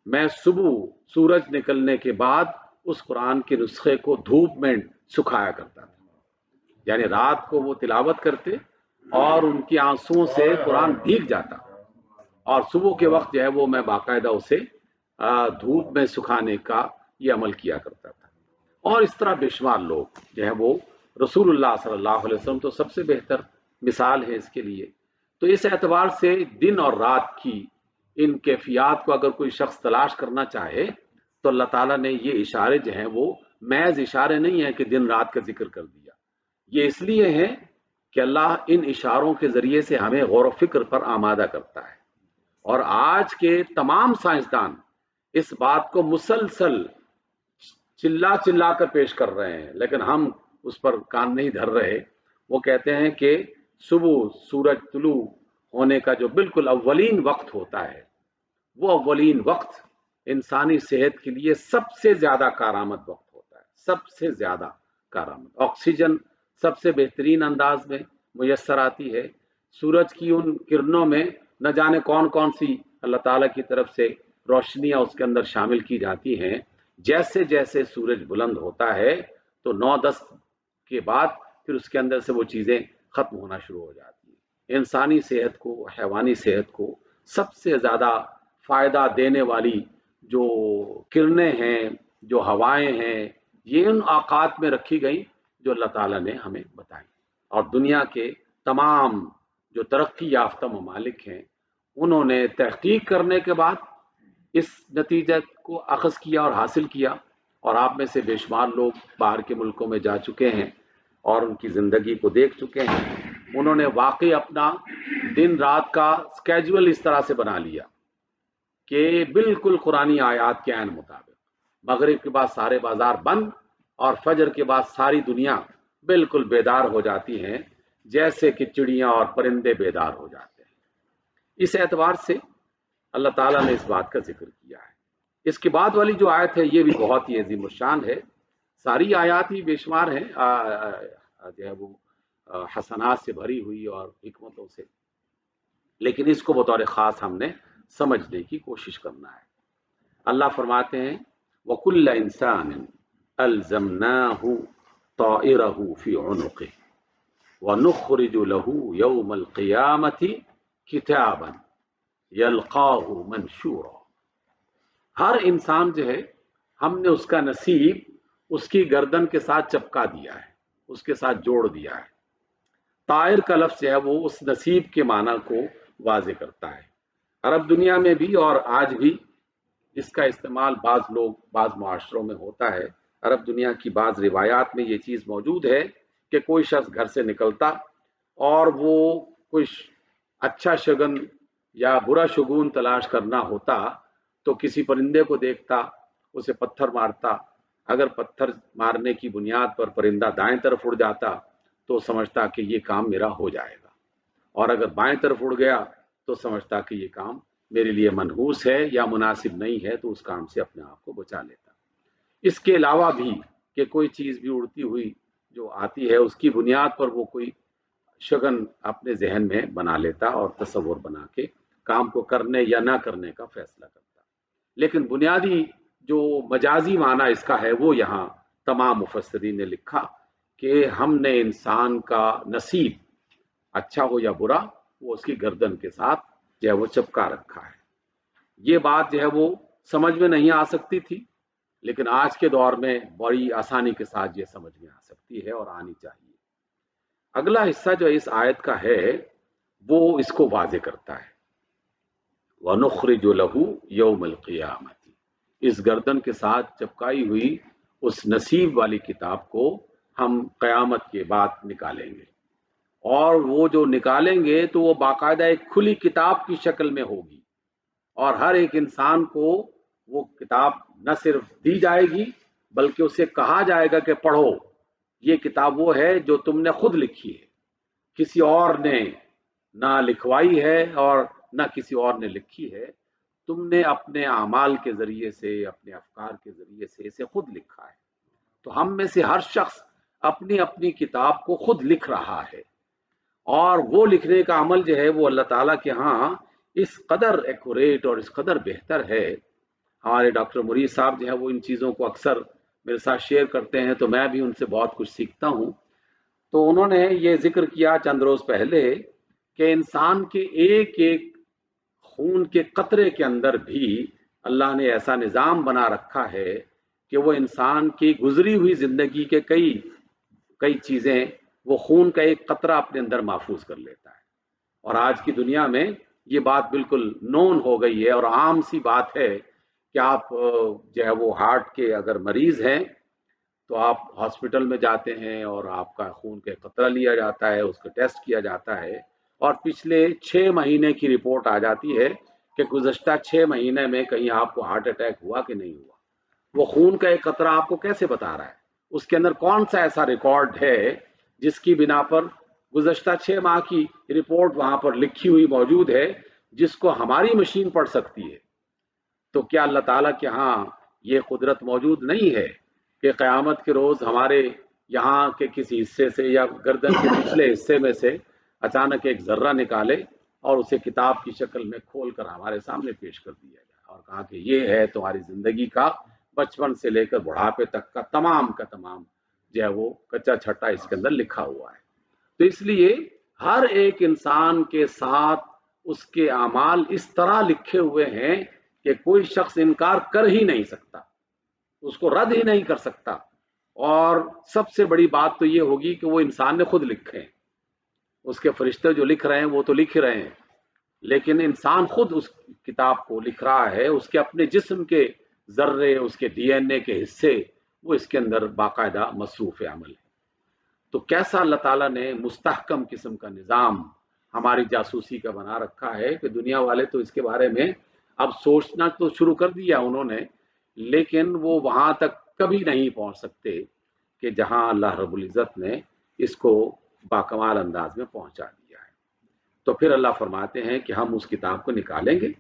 میں صبح سورج نکلنے کے بعد اس قرآن کے نسخے کو دھوپ میں سکھایا کرتا تھا. یعنی رات کو وہ تلاوت کرتے اور ان کی آنسوؤں سے قرآن بھیگ جاتا اور صبح کے وقت جو ہے وہ میں باقاعدہ اسے دھوپ میں سکھانے کا یہ عمل کیا کرتا تھا. اور اس طرح بے شمار لوگ جو ہے وہ رسول اللہ صلی اللہ علیہ وسلم تو سب سے بہتر مثال ہے اس کے لیے. تو اس اعتبار سے دن اور رات کی ان کیفیات کو اگر کوئی شخص تلاش کرنا چاہے تو اللہ تعالیٰ نے یہ اشارے جو ہیں وہ محض اشارے نہیں ہیں کہ دن رات کا ذکر کر دیا. یہ اس لیے ہے کہ اللہ ان اشاروں کے ذریعے سے ہمیں غور و فکر پر آمادہ کرتا ہے. اور آج کے تمام سائنسدان اس بات کو مسلسل چلا چلا کر پیش کر رہے ہیں، لیکن ہم اس پر کان نہیں دھر رہے. وہ کہتے ہیں کہ صبح سورج طلوع ہونے کا جو بالکل اولین وقت ہوتا ہے، وہ اولین وقت انسانی صحت کے لیے سب سے زیادہ کارآمد وقت ہوتا ہے، سب سے زیادہ کارآمد. آکسیجن سب سے بہترین انداز میں میسر آتی ہے. سورج کی ان کرنوں میں نہ جانے کون کون سی اللہ تعالیٰ کی طرف سے روشنیاں اس کے اندر شامل کی جاتی ہیں. جیسے جیسے سورج بلند ہوتا ہے تو 9-10 کے بعد پھر اس کے اندر سے وہ چیزیں ختم ہونا شروع ہو جاتی ہیں. انسانی صحت کو، حیوانی صحت کو سب سے زیادہ فائدہ دینے والی جو کرنیں ہیں، جو ہوائیں ہیں، یہ ان اوقات میں رکھی گئی جو اللہ تعالیٰ نے ہمیں بتائی. اور دنیا کے تمام جو ترقی یافتہ ممالک ہیں انہوں نے تحقیق کرنے کے بعد اس نتیجے کو اخذ کیا اور حاصل کیا. اور آپ میں سے بے شمار لوگ باہر کے ملکوں میں جا چکے ہیں اور ان کی زندگی کو دیکھ چکے ہیں. انہوں نے واقعی اپنا دن رات کا اسکیجول اس طرح سے بنا لیا کہ بالکل قرآنی آیات کے عین مطابق مغرب کے بعد سارے بازار بند اور فجر کے بعد ساری دنیا بالکل بیدار ہو جاتی ہیں، جیسے کہ چڑیاں اور پرندے بیدار ہو جاتے ہیں. اس اعتبار سے اللہ تعالیٰ نے اس بات کا ذکر کیا ہے. اس کے بعد والی جو آیت ہے یہ بھی بہت ہی عظیم الشان ہے. ساری آیات ہی بے شمار ہیں جو ہے وہ حسنات سے بھری ہوئی اور حکمتوں سے، لیکن اس کو بطور خاص ہم نے سمجھنے کی کوشش کرنا ہے. اللہ فرماتے ہیں وَكُلَّ إِنسَانٍ أَلْزَمْنَاهُ طَائِرَهُ فِي عُنُقِهِ وَنُخْرِجُ لَهُ يَوْمَ الْقِيَامَةِ كِتَابًا يَلْقَاهُ مَنْشُورًا. ہر انسان جو ہے ہم نے اس کا نصیب اس کی گردن کے ساتھ چپکا دیا ہے، اس کے ساتھ جوڑ دیا ہے. طائر کا لفظ جو ہے وہ اس نصیب کے معنی کو واضح کرتا ہے. عرب دنیا میں بھی اور آج بھی اس کا استعمال بعض معاشروں میں ہوتا ہے. عرب دنیا کی بعض روایات میں یہ چیز موجود ہے کہ کوئی شخص گھر سے نکلتا اور وہ کوئی اچھا شگن یا برا شگون تلاش کرنا ہوتا تو کسی پرندے کو دیکھتا، اسے پتھر مارتا. اگر پتھر مارنے کی بنیاد پر پرندہ دائیں طرف اڑ جاتا تو سمجھتا کہ یہ کام میرا ہو جائے گا، اور اگر بائیں طرف اڑ گیا تو سمجھتا کہ یہ کام میرے لیے منحوس ہے یا مناسب نہیں ہے، تو اس کام سے اپنے آپ کو بچا لیتا. اس کے علاوہ بھی کہ کوئی چیز بھی اڑتی ہوئی جو آتی ہے اس کی بنیاد پر وہ کوئی شگن اپنے ذہن میں بنا لیتا اور تصور بنا کے کام کو کرنے یا نہ کرنے کا فیصلہ کرتا. لیکن بنیادی جو مجازی معنی اس کا ہے وہ یہاں تمام مفسرین نے لکھا کہ ہم نے انسان کا نصیب اچھا ہو یا برا وہ اس کی گردن کے ساتھ جو ہے وہ چپکا رکھا ہے. یہ بات جو ہے وہ سمجھ میں نہیں آ سکتی تھی، لیکن آج کے دور میں بڑی آسانی کے ساتھ یہ سمجھ میں آ سکتی ہے اور آنی چاہیے. اگلا حصہ جو اس آیت کا ہے وہ اس کو واضح کرتا ہے وَنُخْرِجُ لَهُ يَوْمَ الْقِيَامَةِ. اس گردن کے ساتھ چپکائی ہوئی اس نصیب والی کتاب کو ہم قیامت کے بعد نکالیں گے، اور وہ جو نکالیں گے تو وہ باقاعدہ ایک کھلی کتاب کی شکل میں ہوگی، اور ہر ایک انسان کو وہ کتاب نہ صرف دی جائے گی بلکہ اسے کہا جائے گا کہ پڑھو، یہ کتاب وہ ہے جو تم نے خود لکھی ہے، کسی اور نے نہ لکھوائی ہے اور نہ کسی اور نے لکھی ہے، تم نے اپنے اعمال کے ذریعے سے، اپنے افکار کے ذریعے سے اسے خود لکھا ہے۔ تو ہم میں سے ہر شخص اپنی اپنی کتاب کو خود لکھ رہا ہے، اور وہ لکھنے کا عمل جو ہے وہ اللہ تعالیٰ کے ہاں اس قدر ایکوریٹ اور اس قدر بہتر ہے۔ ہمارے ڈاکٹر مرید صاحب جو ہے وہ ان چیزوں کو اکثر میرے ساتھ شیئر کرتے ہیں، تو میں بھی ان سے بہت کچھ سیکھتا ہوں۔ تو انہوں نے یہ ذکر کیا چند روز پہلے کہ انسان کے ایک ایک خون کے قطرے کے اندر بھی اللہ نے ایسا نظام بنا رکھا ہے کہ وہ انسان کی گزری ہوئی زندگی کے کئی چیزیں وہ خون کا ایک قطرہ اپنے اندر محفوظ کر لیتا ہے۔ اور آج کی دنیا میں یہ بات بالکل نون ہو گئی ہے اور عام سی بات ہے کہ آپ جو ہے وہ ہارٹ کے اگر مریض ہیں تو آپ ہاسپٹل میں جاتے ہیں اور آپ کا خون کا قطرہ لیا جاتا ہے، اس کا ٹیسٹ کیا جاتا ہے، اور پچھلے 6 مہینے کی رپورٹ آ جاتی ہے کہ گزشتہ 6 مہینے میں کہیں آپ کو ہارٹ اٹیک ہوا کہ نہیں ہوا۔ وہ خون کا ایک قطرہ آپ کو کیسے بتا رہا ہے؟ اس کے اندر کون سا ایسا ریکارڈ ہے جس کی بنا پر گزشتہ 6 ماہ کی رپورٹ وہاں پر لکھی ہوئی موجود ہے جس کو ہماری مشین پڑھ سکتی ہے؟ تو کیا اللہ تعالیٰ کے ہاں یہ قدرت موجود نہیں ہے کہ قیامت کے روز ہمارے یہاں کے کسی حصے سے یا گردن کے پچھلے حصے میں سے اچانک ایک ذرہ نکالے اور اسے کتاب کی شکل میں کھول کر ہمارے سامنے پیش کر دیا جائے اور کہا کہ یہ ہے تمہاری زندگی کا بچپن سے لے کر بڑھاپے تک کا تمام جو ہے وہ کچا چھٹا اس کے اندر لکھا ہوا ہے۔ تو اس لیے ہر ایک انسان کے ساتھ اس کے اعمال اس طرح لکھے ہوئے ہیں کہ کوئی شخص انکار کر ہی نہیں سکتا، اس کو رد ہی نہیں کر سکتا۔ اور سب سے بڑی بات تو یہ ہوگی کہ وہ انسان نے خود لکھے ہیں، اس کے فرشتے جو لکھ رہے ہیں وہ تو لکھ رہے ہیں، لیکن انسان خود اس کتاب کو لکھ رہا ہے، اس کے اپنے جسم کے ذرے، اس کے ڈی این اے کے حصے وہ اس کے اندر باقاعدہ مصروف عمل ہے۔ تو کیسا اللہ تعالیٰ نے مستحکم قسم کا نظام ہماری جاسوسی کا بنا رکھا ہے کہ دنیا والے تو اس کے بارے میں اب سوچنا تو شروع کر دیا انہوں نے، لیکن وہ وہاں تک کبھی نہیں پہنچ سکتے کہ جہاں اللہ رب العزت نے اس کو باکمال انداز میں پہنچا دیا ہے۔ تو پھر اللہ فرماتے ہیں کہ ہم اس کتاب کو نکالیں گے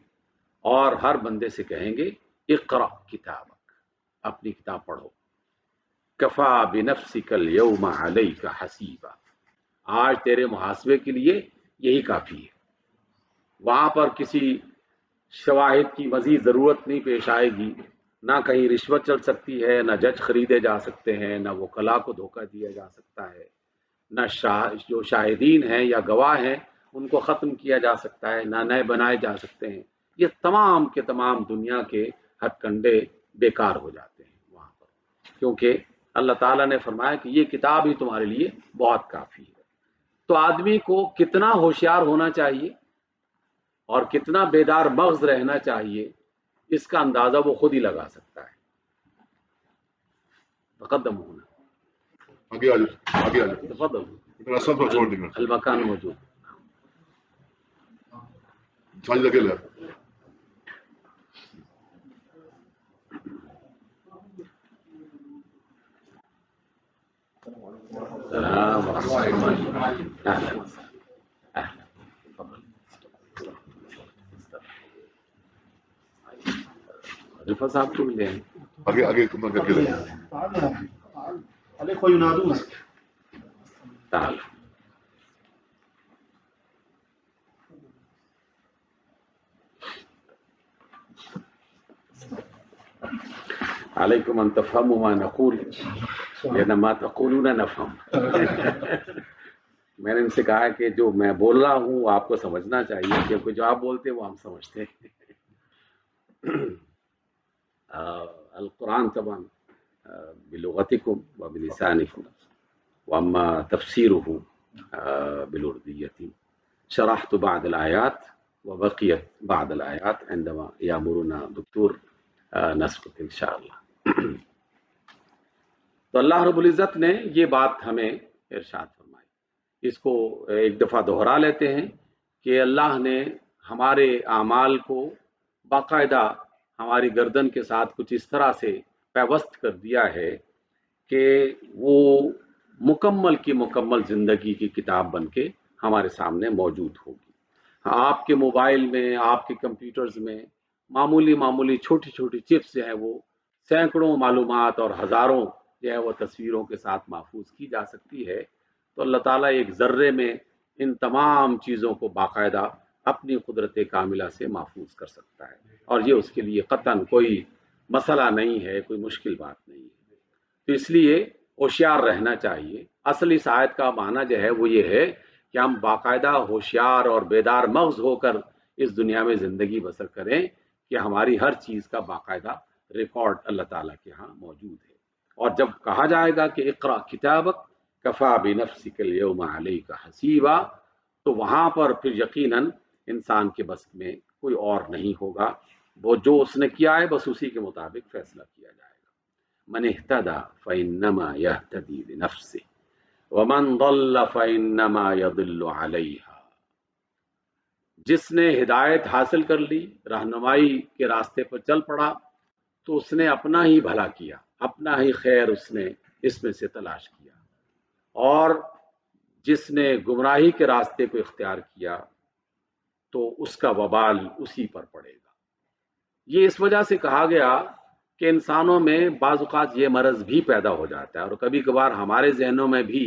اور ہر بندے سے کہیں گے اقرأ کتابک، اپنی کتاب پڑھو، کفا بنفسک الیوم علیک حسیبا، آج تیرے محاسبے کے لیے یہی کافی ہے۔ وہاں پر کسی شواہد کی مزید ضرورت نہیں پیش آئے گی، نہ کہیں رشوت چل سکتی ہے، نہ جج خریدے جا سکتے ہیں، نہ وکلا کو دھوکہ دیا جا سکتا ہے، نہ جو شاہدین ہیں یا گواہ ہیں ان کو ختم کیا جا سکتا ہے، نہ نئے بنائے جا سکتے ہیں۔ یہ تمام کے تمام دنیا کے ہتھ کنڈے بیکار ہو جاتے ہیں وہاں پر، کیونکہ اللہ تعالیٰ نے فرمایا کہ یہ کتاب ہی تمہارے لیے بہت کافی ہے۔ تو آدمی کو کتنا ہوشیار ہونا چاہیے اور کتنا بیدار مغز رہنا چاہیے، اس کا اندازہ وہ خود ہی لگا سکتا ہے۔ تقدم ہونا، آگے آ جاؤ، آگے آ جاؤ، تفضل، سب کو چھوڑ دیں گے، المکان موجود۔ ساجد اکیلا ہے۔ السلام ورحمۃ اللہ، اہلا اہلا، تفضل، رفا صاحب کو بھی لے آئیں۔ آگے آگے تم کر کے لے عليكم ينادون. تعال عليكم ان تفهموا ما نقول لان ما تقولون نفهم۔ میں نے ان سے کہا کہ جو میں بول رہا ہوں وہ آپ کو سمجھنا چاہیے، کیونکہ جو آپ بولتے ہیں وہ ہم سمجھتے ہیں۔ القرآن طبعا بلغتكم وبلسانكم، واما تفسيره بالأردية شرحت بعض الآيات وبقيت بعض الآيات عندما يأمرنا دكتور نسقط إن شاء الله۔ تو اللہ رب العزت نے یہ بات ہمیں ارشاد فرمائی. اس کو ایک دفعہ دہرا لیتے ہیں کہ اللہ نے ہمارے اعمال کو باقاعدہ ہماری گردن کے ساتھ کچھ اس طرح سے پیوست کر دیا ہے کہ وہ مکمل کی مکمل زندگی کی کتاب بن کے ہمارے سامنے موجود ہوگی. آپ کے موبائل میں، آپ کے کمپیوٹرز میں معمولی چھوٹی چھوٹی چپس جو ہیں وہ سینکڑوں معلومات اور ہزاروں جو ہے وہ تصویروں کے ساتھ محفوظ کی جا سکتی ہے. تو اللہ تعالیٰ ایک ذرے میں ان تمام چیزوں کو باقاعدہ اپنی قدرت کاملہ سے محفوظ کر سکتا ہے، اور یہ اس کے لیے قطعاً کوئی مسئلہ نہیں ہے، کوئی مشکل بات نہیں ہے. تو اس لیے ہوشیار رہنا چاہیے. اصل اس آیت کا معنی جو ہے وہ یہ ہے کہ ہم باقاعدہ ہوشیار اور بیدار مغز ہو کر اس دنیا میں زندگی بسر کریں کہ ہماری ہر چیز کا باقاعدہ ریکارڈ اللہ تعالیٰ کے ہاں موجود ہے. اور جب کہا جائے گا کہ اقرا کتابک کفا بنفسک اليوم علیک حسیبا، تو وہاں پر پھر یقیناً انسان کے بس میں کوئی اور نہیں ہوگا. وہ جو اس نے کیا ہے بس اسی کے مطابق فیصلہ کیا جائے گا. من اہتدى فإنما يهتدي لنفسه ومن ضل فإنما يضل عليها. جس نے ہدایت حاصل کر لی، رہنمائی کے راستے پر چل پڑا، تو اس نے اپنا ہی بھلا کیا، اپنا ہی خیر اس نے اس میں سے تلاش کیا. اور جس نے گمراہی کے راستے کو اختیار کیا تو اس کا وبال اسی پر پڑے گا. یہ اس وجہ سے کہا گیا کہ انسانوں میں بعض اوقات یہ مرض بھی پیدا ہو جاتا ہے، اور کبھی کبھار ہمارے ذہنوں میں بھی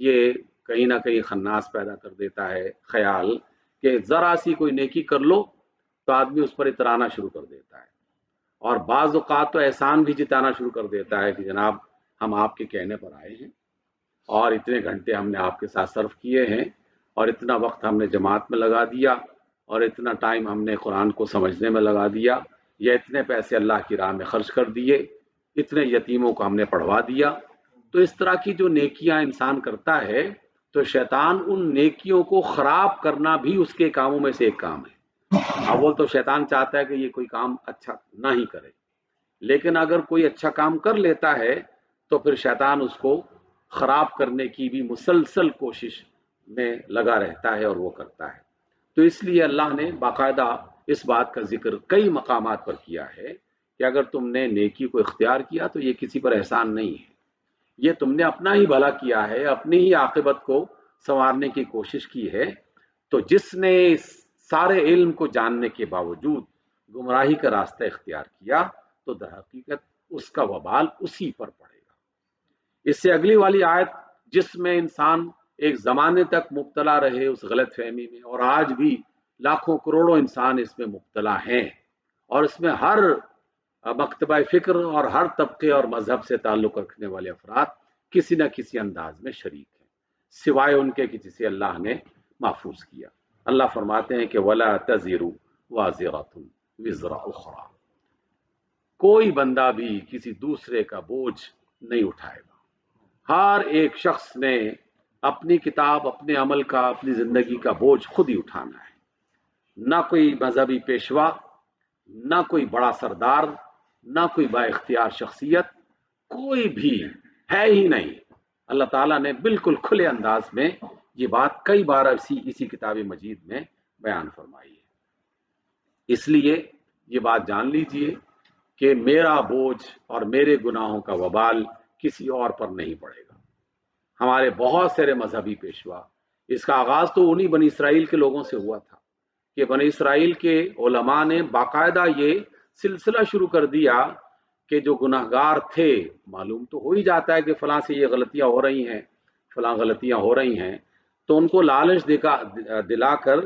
یہ کہیں نہ کہیں خناس پیدا کر دیتا ہے خیال کہ ذرا سی کوئی نیکی کر لو تو آدمی اس پر اترانا شروع کر دیتا ہے، اور بعض اوقات تو احسان بھی جتانا شروع کر دیتا ہے کہ جناب ہم آپ کے کہنے پر آئے ہیں اور اتنے گھنٹے ہم نے آپ کے ساتھ صرف کیے ہیں، اور اتنا وقت ہم نے جماعت میں لگا دیا، اور اتنا ٹائم ہم نے قرآن کو سمجھنے میں لگا دیا، یا اتنے پیسے اللہ کی راہ میں خرچ کر دیے، اتنے یتیموں کو ہم نے پڑھوا دیا. تو اس طرح کی جو نیکیاں انسان کرتا ہے تو شیطان ان نیکیوں کو خراب کرنا بھی اس کے کاموں میں سے ایک کام ہے. اول تو شیطان چاہتا ہے کہ یہ کوئی کام اچھا نہ ہی کرے، لیکن اگر کوئی اچھا کام کر لیتا ہے تو پھر شیطان اس کو خراب کرنے کی بھی مسلسل کوشش میں لگا رہتا ہے اور وہ کرتا ہے. تو اس لیے اللہ نے باقاعدہ اس بات کا ذکر کئی مقامات پر کیا ہے کہ اگر تم نے نیکی کو اختیار کیا تو یہ کسی پر احسان نہیں ہے، یہ تم نے اپنا ہی بھلا کیا ہے، اپنی ہی عاقبت کو سنوارنے کی کوشش کی ہے. تو جس نے سارے علم کو جاننے کے باوجود گمراہی کا راستہ اختیار کیا تو در حقیقت اس کا وبال اسی پر پڑے گا. اس سے اگلی والی آیت جس میں انسان ایک زمانے تک مبتلا رہے اس غلط فہمی میں، اور آج بھی لاکھوں کروڑوں انسان اس میں مبتلا ہیں، اور اس میں ہر مکتبہ فکر اور ہر طبقے اور مذہب سے تعلق رکھنے والے افراد کسی نہ کسی انداز میں شریک ہیں، سوائے ان کے کہ جسے اللہ نے محفوظ کیا. اللہ فرماتے ہیں کہ وَلَا تَزِرُ وَازِرَةٌ وِزْرَ أُخْرَى، کوئی بندہ بھی کسی دوسرے کا بوجھ نہیں اٹھائے گا. ہر ایک شخص نے اپنی کتاب، اپنے عمل کا، اپنی زندگی کا بوجھ خود ہی اٹھانا ہے. نہ کوئی مذہبی پیشوا، نہ کوئی بڑا سردار، نہ کوئی با اختیار شخصیت، کوئی بھی ہے ہی نہیں. اللہ تعالیٰ نے بالکل کھلے انداز میں یہ بات کئی بار اسی کتاب مجید میں بیان فرمائی ہے. اس لیے یہ بات جان لیجئے کہ میرا بوجھ اور میرے گناہوں کا وبال کسی اور پر نہیں پڑے گا. ہمارے بہت سارے مذہبی پیشوا، اس کا آغاز تو انہی بنی اسرائیل کے لوگوں سے ہوا تھا کہ بنی اسرائیل کے علماء نے باقاعدہ یہ سلسلہ شروع کر دیا کہ جو گناہگار تھے، معلوم تو ہو ہی جاتا ہے کہ فلاں سے یہ غلطیاں ہو رہی ہیں، فلاں غلطیاں ہو رہی ہیں، تو ان کو لالچ دلا کر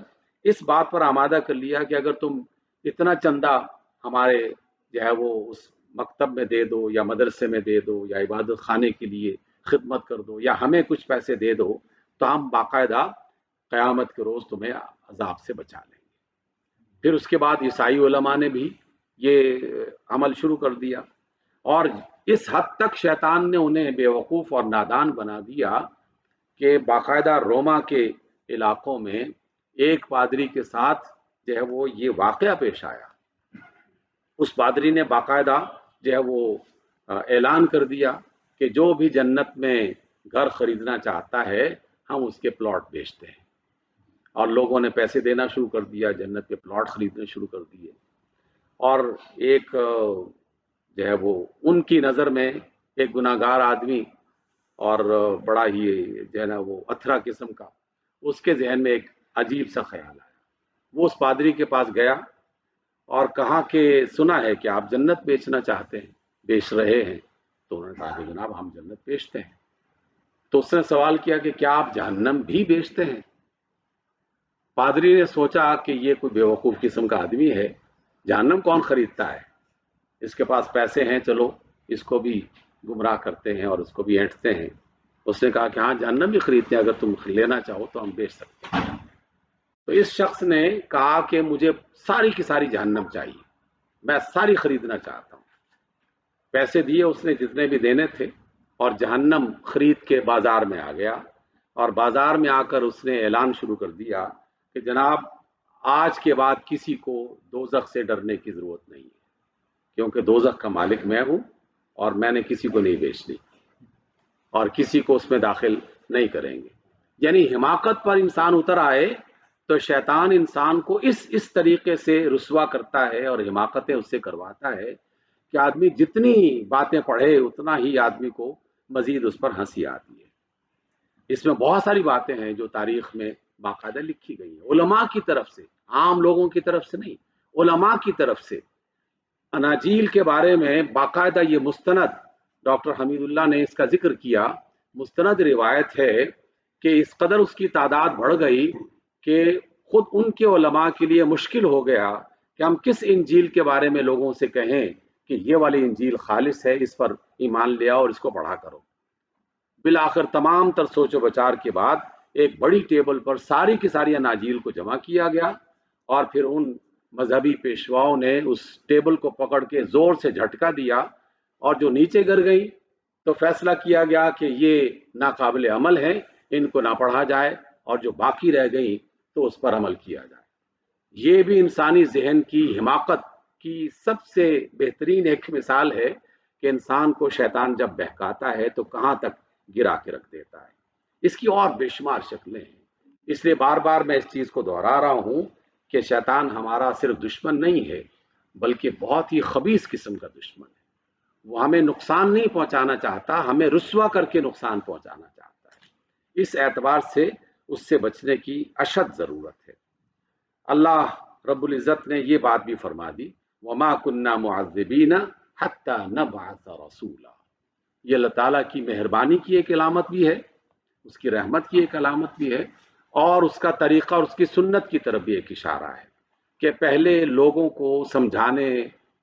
اس بات پر آمادہ کر لیا کہ اگر تم اتنا چندہ ہمارے جو ہے وہ اس مکتب میں دے دو، یا مدرسے میں دے دو، یا عبادت خانے کے لیے خدمت کر دو، یا ہمیں کچھ پیسے دے دو، تو ہم باقاعدہ قیامت کے روز تمہیں عذاب سے بچا لیں گے. پھر اس کے بعد عیسائی علماء نے بھی یہ عمل شروع کر دیا، اور اس حد تک شیطان نے انہیں بے وقوف اور نادان بنا دیا کہ باقاعدہ روما کے علاقوں میں ایک پادری کے ساتھ جو ہے وہ یہ واقعہ پیش آیا. اس پادری نے باقاعدہ جو ہے وہ اعلان کر دیا کہ جو بھی جنت میں گھر خریدنا چاہتا ہے ہم اس کے پلاٹ بیچتے ہیں، اور لوگوں نے پیسے دینا شروع کر دیا، جنت کے پلاٹ خریدنے شروع کر دیے، اور ایک جو ہے وہ ان کی نظر میں ایک گناہگار آدمی اور بڑا ہی جو ہے نا وہ اتھرا قسم کا، اس کے ذہن میں ایک عجیب سا خیال آیا۔ وہ اس پادری کے پاس گیا اور کہا کہ سنا ہے کہ آپ جنت بیچنا چاہتے ہیں، بیچ رہے ہیں۔ تو انہوں نے کہا کہ جناب ہم جنت بیچتے ہیں۔ تو اس نے سوال کیا کہ کیا آپ جہنم بھی بیچتے ہیں؟ پادری نے سوچا کہ یہ کوئی بیوقوف قسم کا آدمی ہے، جہنم کون خریدتا ہے، اس کے پاس پیسے ہیں، چلو اس کو بھی گمراہ کرتے ہیں اور اس کو بھی اینٹتے ہیں۔ اس نے کہا کہ ہاں جہنم بھی خریدتے ہیں، اگر تم لینا چاہو تو ہم بیچ سکتے ہیں۔ تو اس شخص نے کہا کہ مجھے ساری کی ساری جہنم چاہیے، میں ساری خریدنا چاہتا ہوں۔ پیسے دیے اس نے جتنے بھی دینے تھے، اور جہنم خرید کے بازار میں آ گیا، اور بازار میں آ کر اس نے اعلان شروع کر دیا کہ جناب آج کے بعد کسی کو دوزخ سے ڈرنے کی ضرورت نہیں ہے، کیونکہ دوزخ کا مالک میں ہوں اور میں نے کسی کو نہیں بیچنی اور کسی کو اس میں داخل نہیں کریں گے۔ یعنی حماقت پر انسان اتر آئے تو شیطان انسان کو اس طریقے سے رسوا کرتا ہے اور حماقتیں اس سے کرواتا ہے کہ آدمی جتنی باتیں پڑھے اتنا ہی آدمی کو مزید اس پر ہنسی آتی ہے۔ اس میں بہت ساری باتیں ہیں جو تاریخ میں باقاعدہ لکھی گئی ہیں، علماء کی طرف سے، عام لوگوں کی طرف سے نہیں، علماء کی طرف سے۔ اناجیل کے بارے میں باقاعدہ یہ مستند، ڈاکٹر حمید اللہ نے اس کا ذکر کیا، مستند روایت ہے کہ اس قدر اس کی تعداد بڑھ گئی کہ خود ان کے علماء کے لیے مشکل ہو گیا کہ ہم کس انجیل کے بارے میں لوگوں سے کہیں کہ یہ والی انجیل خالص ہے، اس پر ایمان لے آؤ اور اس کو پڑھا کرو۔ بالآخر تمام تر سوچ و بچار کے بعد ایک بڑی ٹیبل پر ساری کی ساری اناجیل کو جمع کیا گیا، اور پھر ان مذہبی پیشواؤں نے اس ٹیبل کو پکڑ کے زور سے جھٹکا دیا، اور جو نیچے گر گئی تو فیصلہ کیا گیا کہ یہ ناقابل عمل ہے، ان کو نہ پڑھا جائے، اور جو باقی رہ گئی تو اس پر عمل کیا جائے۔ یہ بھی انسانی ذہن کی حماقت کی سب سے بہترین ایک مثال ہے کہ انسان کو شیطان جب بہکاتا ہے تو کہاں تک گرا کے رکھ دیتا ہے۔ اس کی اور بے شمار شکلیں ہیں، اس لیے بار بار میں اس چیز کو دہرا رہا ہوں کہ شیطان ہمارا صرف دشمن نہیں ہے بلکہ بہت ہی خبیث قسم کا دشمن ہے۔ وہ ہمیں نقصان نہیں پہنچانا چاہتا، ہمیں رسوا کر کے نقصان پہنچانا چاہتا ہے۔ اس اعتبار سے اس سے بچنے کی اشد ضرورت ہے۔ اللہ رب العزت نے یہ بات بھی فرما دی، وَمَا كُنَّا مُعَذِّبِينَ حَتَّى نَبْعَثَ رَسُولًا۔ یہ اللہ تعالیٰ کی مہربانی کی ایک علامت بھی ہے، اس کی رحمت کی ایک علامت بھی ہے، اور اس کا طریقہ اور اس کی سنت کی طرف بھی ایک اشارہ ہے کہ پہلے لوگوں کو سمجھانے،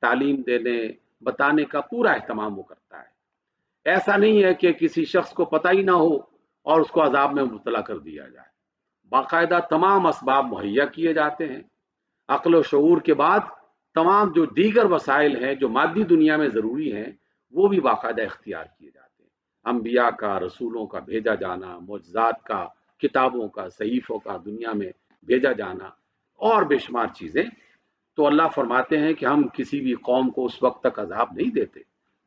تعلیم دینے، بتانے کا پورا اہتمام وہ کرتا ہے۔ ایسا نہیں ہے کہ کسی شخص کو پتہ ہی نہ ہو اور اس کو عذاب میں مبتلا کر دیا جائے۔ باقاعدہ تمام اسباب مہیا کیے جاتے ہیں، عقل و شعور کے بعد تمام جو دیگر وسائل ہیں جو مادی دنیا میں ضروری ہیں وہ بھی باقاعدہ اختیار کیے جاتے ہیں۔ انبیاء کا، رسولوں کا بھیجا جانا، معجزات کا، کتابوں کا، صحیفوں کا دنیا میں بھیجا جانا، اور بے شمار چیزیں۔ تو اللہ فرماتے ہیں کہ ہم کسی بھی قوم کو اس وقت تک عذاب نہیں دیتے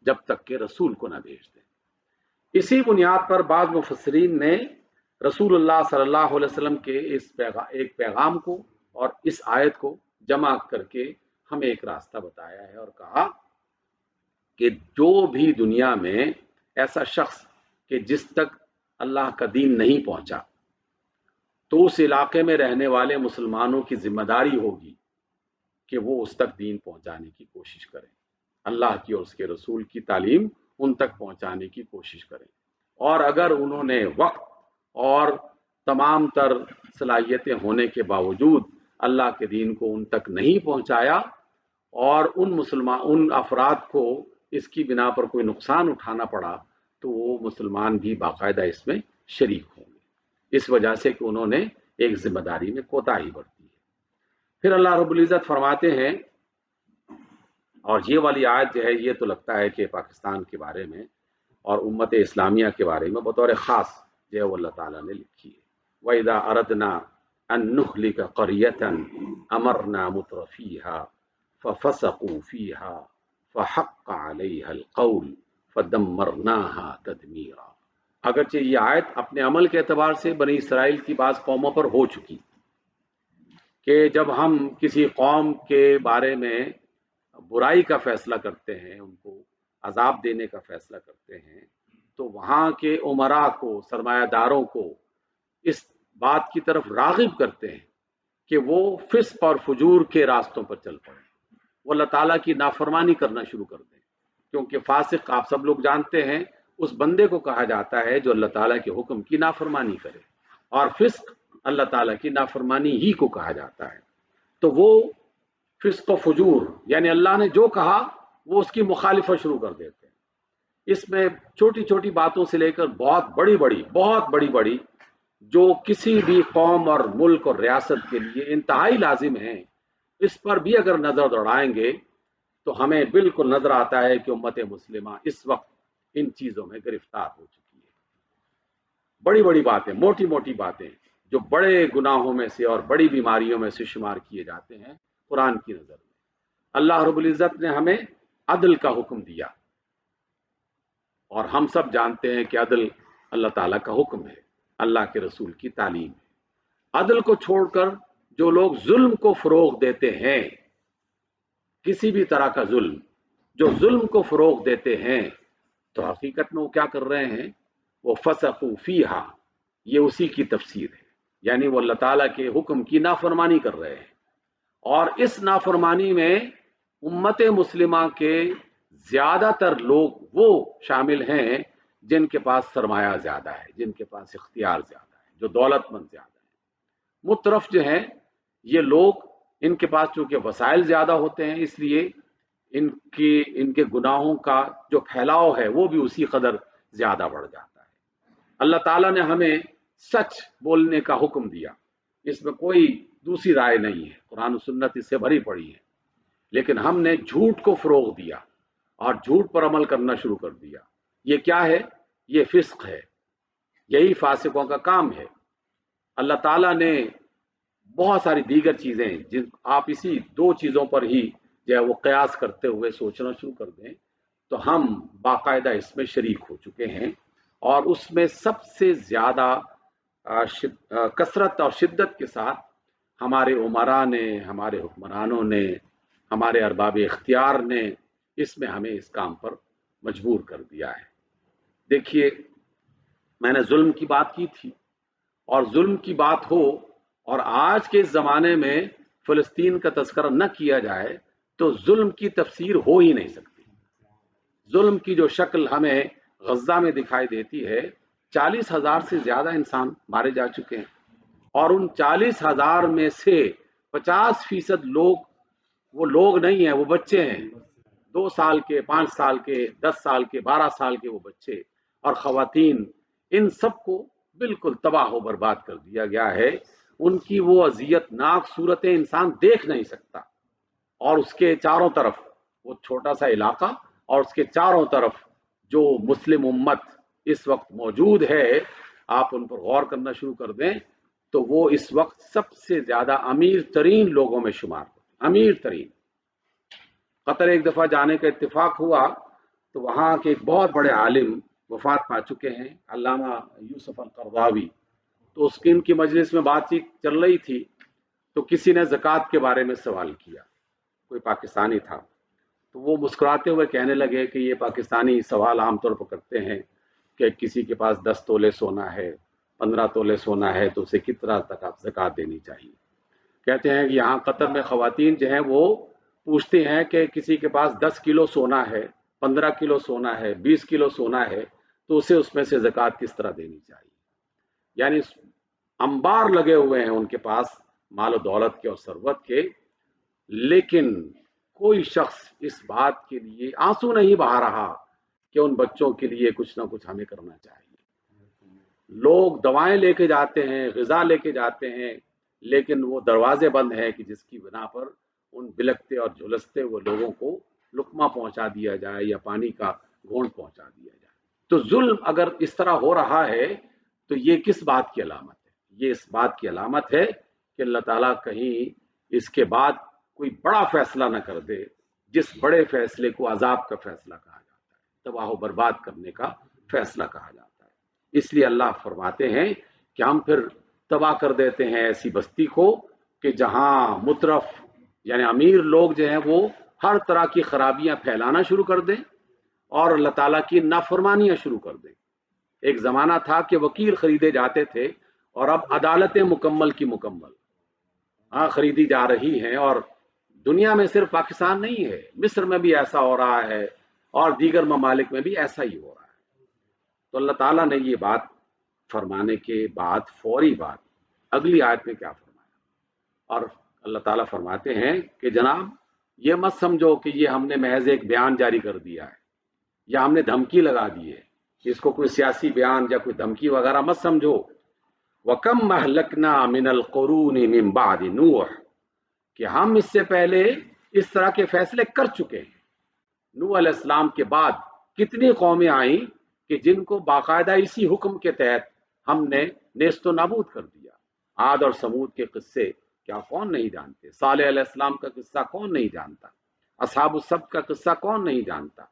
جب تک کہ رسول کو نہ بھیج دیں۔ اسی بنیاد پر بعض مفسرین نے رسول اللہ صلی اللہ علیہ وسلم کے اس ایک پیغام کو اور اس آیت کو جمع کر کے ہمیں ایک راستہ بتایا ہے اور کہا کہ جو بھی دنیا میں ایسا شخص کہ جس تک اللہ کا دین نہیں پہنچا تو اس علاقے میں رہنے والے مسلمانوں کی ذمہ داری ہوگی کہ وہ اس تک دین پہنچانے کی کوشش کریں، اللہ کی اور اس کے رسول کی تعلیم ان تک پہنچانے کی کوشش کریں۔ اور اگر انہوں نے وقت اور تمام تر صلاحیتیں ہونے کے باوجود اللہ کے دین کو ان تک نہیں پہنچایا اور ان افراد کو اس کی بنا پر کوئی نقصان اٹھانا پڑا تو وہ مسلمان بھی باقاعدہ اس میں شریک ہوں گے، اس وجہ سے کہ انہوں نے ایک ذمہ داری میں کوتاہی برتی ہے۔ پھر اللہ رب العزت فرماتے ہیں، اور یہ والی آیت جو ہے یہ تو لگتا ہے کہ پاکستان کے بارے میں اور امت اسلامیہ کے بارے میں بطور خاص جو ہے وہ اللہ تعالیٰ نے لکھی ہے۔ وَإِذَا أَرَدْنَا أَن نُهْلِكَ قَرْيَةً أَمَرْنَا مُتْرَفِيهَا فَفَسَقُوا فِيهَا فَحَقَّ عَلَيْهَا الْقَوْلُ فدمرناها تدمیرا۔ اگرچہ یہ آیت اپنے عمل کے اعتبار سے بنی اسرائیل کی بعض قوموں پر ہو چکی کہ جب ہم کسی قوم کے بارے میں برائی کا فیصلہ کرتے ہیں، ان کو عذاب دینے کا فیصلہ کرتے ہیں، تو وہاں کے امراء کو، سرمایہ داروں کو اس بات کی طرف راغب کرتے ہیں کہ وہ فسق اور فجور کے راستوں پر چل پڑیں، وہ اللہ تعالیٰ کی نافرمانی کرنا شروع کر دیں، کیونکہ فاسق آپ سب لوگ جانتے ہیں اس بندے کو کہا جاتا ہے جو اللہ تعالیٰ کے حکم کی نافرمانی کرے، اور فسق اللہ تعالیٰ کی نافرمانی ہی کو کہا جاتا ہے۔ تو وہ فسق و فجور یعنی اللہ نے جو کہا وہ اس کی مخالفت شروع کر دیتے ہیں۔ اس میں چھوٹی چھوٹی باتوں سے لے کر بہت بڑی بڑی جو کسی بھی قوم اور ملک اور ریاست کے لیے انتہائی لازم ہیں، اس پر بھی اگر نظر دوڑائیں گے تو ہمیں بالکل نظر آتا ہے کہ امت مسلمہ اس وقت ان چیزوں میں گرفتار ہو چکی ہے۔ بڑی بڑی باتیں، موٹی موٹی باتیں جو بڑے گناہوں میں سے اور بڑی بیماریوں میں سے شمار کیے جاتے ہیں، قرآن کی نظر میں اللہ رب العزت نے ہمیں عدل کا حکم دیا، اور ہم سب جانتے ہیں کہ عدل اللہ تعالیٰ کا حکم ہے، اللہ کے رسول کی تعلیم ہے۔ عدل کو چھوڑ کر جو لوگ ظلم کو فروغ دیتے ہیں، کسی بھی طرح کا ظلم، جو ظلم کو فروغ دیتے ہیں، تو حقیقت میں وہ کیا کر رہے ہیں؟ وہ فسقوا فیہا، یہ اسی کی تفسیر ہے، یعنی وہ اللہ تعالیٰ کے حکم کی نافرمانی کر رہے ہیں۔ اور اس نافرمانی میں امت مسلمہ کے زیادہ تر لوگ وہ شامل ہیں جن کے پاس سرمایہ زیادہ ہے، جن کے پاس اختیار زیادہ ہے، جو دولت مند زیادہ ہے۔ مترف جو ہیں یہ لوگ، ان کے پاس چونکہ وسائل زیادہ ہوتے ہیں، اس لیے ان کے گناہوں کا جو پھیلاؤ ہے وہ بھی اسی قدر زیادہ بڑھ جاتا ہے۔ اللہ تعالیٰ نے ہمیں سچ بولنے کا حکم دیا، اس میں کوئی دوسری رائے نہیں ہے، قرآن و سنت اس سے بھری پڑی ہے، لیکن ہم نے جھوٹ کو فروغ دیا اور جھوٹ پر عمل کرنا شروع کر دیا۔ یہ کیا ہے؟ یہ فسق ہے، یہی فاسقوں کا کام ہے۔ اللہ تعالیٰ نے بہت ساری دیگر چیزیں، جن آپ اسی دو چیزوں پر ہی جو ہے وہ قیاس کرتے ہوئے سوچنا شروع کر دیں تو ہم باقاعدہ اس میں شریک ہو چکے ہیں، اور اس میں سب سے زیادہ کثرت اور شدت کے ساتھ ہمارے عمراء نے، ہمارے حکمرانوں نے، ہمارے ارباب اختیار نے اس میں ہمیں اس کام پر مجبور کر دیا ہے۔ دیکھیے، میں نے ظلم کی بات کی تھی، اور ظلم کی بات ہو اور آج کے زمانے میں فلسطین کا تذکرہ نہ کیا جائے تو ظلم کی تفسیر ہو ہی نہیں سکتی۔ ظلم کی جو شکل ہمیں غزہ میں دکھائی دیتی ہے، 40,000 سے زیادہ انسان مارے جا چکے ہیں، اور ان 40,000 میں سے 50% لوگ وہ لوگ نہیں ہیں، وہ بچے ہیں، 2 سال کے، 5 سال کے، 10 سال کے، 12 سال کے وہ بچے اور خواتین، ان سب کو بالکل تباہ و برباد کر دیا گیا ہے۔ ان کی وہ اذیت ناک صورتیں انسان دیکھ نہیں سکتا، اور اس کے چاروں طرف وہ چھوٹا سا علاقہ اور اس کے چاروں طرف جو مسلم امت اس وقت موجود ہے، آپ ان پر غور کرنا شروع کر دیں تو وہ اس وقت سب سے زیادہ امیر ترین لوگوں میں شمار ہوتے، امیر ترین۔ قطر ایک دفعہ جانے کا اتفاق ہوا تو وہاں کے ایک بہت بڑے عالم وفات پا چکے ہیں، علامہ یوسف القرضاوی، تو اس کی ان کی مجلس میں بات چیت چل رہی تھی تو کسی نے زکوٰۃ کے بارے میں سوال کیا، کوئی پاکستانی تھا، تو وہ مسکراتے ہوئے کہنے لگے کہ یہ پاکستانی سوال عام طور پر کرتے ہیں کہ کسی کے پاس 10 تولے سونا ہے، 15 تولے سونا ہے تو اسے کتنا زکوٰۃ دینی چاہیے۔ کہتے ہیں کہ یہاں قطر میں خواتین جو ہیں وہ پوچھتے ہیں کہ کسی کے پاس 10 کلو سونا ہے، 15 کلو سونا ہے، 20 کلو سونا ہے تو اسے اس میں سے زکوٰۃ کس طرح دینی چاہیے۔ یعنی انبار لگے ہوئے ہیں ان کے پاس مال و دولت کے اور ثروت کے، لیکن کوئی شخص اس بات کے لیے آنسو نہیں بہا رہا کہ ان بچوں کے لیے کچھ نہ کچھ ہمیں کرنا چاہیے۔ لوگ دوائیں لے کے جاتے ہیں، غذا لے کے جاتے ہیں، لیکن وہ دروازے بند ہیں کہ جس کی بنا پر ان بلکتے اور جھلستے وہ لوگوں کو لقمہ پہنچا دیا جائے یا پانی کا گھونٹ پہنچا دیا جائے۔ تو ظلم اگر اس طرح ہو رہا ہے تو یہ کس بات کی علامت ہے؟ یہ اس بات کی علامت ہے کہ اللہ تعالیٰ کہیں اس کے بعد کوئی بڑا فیصلہ نہ کر دے، جس بڑے فیصلے کو عذاب کا فیصلہ کہا جاتا ہے۔ تباہ و برباد کرنے کا فیصلہ کہا جاتا ہے۔ اس لیے اللہ فرماتے ہیں کہ ہم پھر تباہ کر دیتے ہیں ایسی بستی کو کہ جہاں مترف یعنی امیر لوگ جو ہیں وہ ہر طرح کی خرابیاں پھیلانا شروع کر دیں اور اللہ تعالیٰ کی نافرمانیاں شروع کر دیں۔ ایک زمانہ تھا کہ وکیل خریدے جاتے تھے اور اب عدالتیں مکمل کی مکمل خریدی جا رہی ہیں، اور دنیا میں صرف پاکستان نہیں ہے، مصر میں بھی ایسا ہو رہا ہے اور دیگر ممالک میں بھی ایسا ہی ہو رہا ہے۔ تو اللہ تعالیٰ نے یہ بات فرمانے کے بعد فوری بات اگلی آیت میں کیا فرمایا، اور اللہ تعالیٰ فرماتے ہیں کہ جناب یہ مت سمجھو کہ یہ ہم نے محض ایک بیان جاری کر دیا ہے یا ہم نے دھمکی لگا دی ہے، اس کو کوئی سیاسی بیان یا کوئی دھمکی وغیرہ مت سمجھو۔ وَكَمْ مَهْلَكْنَا مِنَ الْقُرُونِ مِنْ بَعْدِ نُوحٍ، کہ ہم اس سے پہلے اس طرح کے فیصلے کر چکے ہیں۔ نوح علیہ السلام کے بعد کتنی قومیں آئیں کہ جن کو باقاعدہ اسی حکم کے تحت ہم نے نیست و نابود کر دیا۔ عاد اور سمود کے قصے کیا کون نہیں جانتے؟ صالح علیہ السلام کا قصہ کون نہیں جانتا؟ اصحاب السبت کا قصہ کون نہیں جانتا؟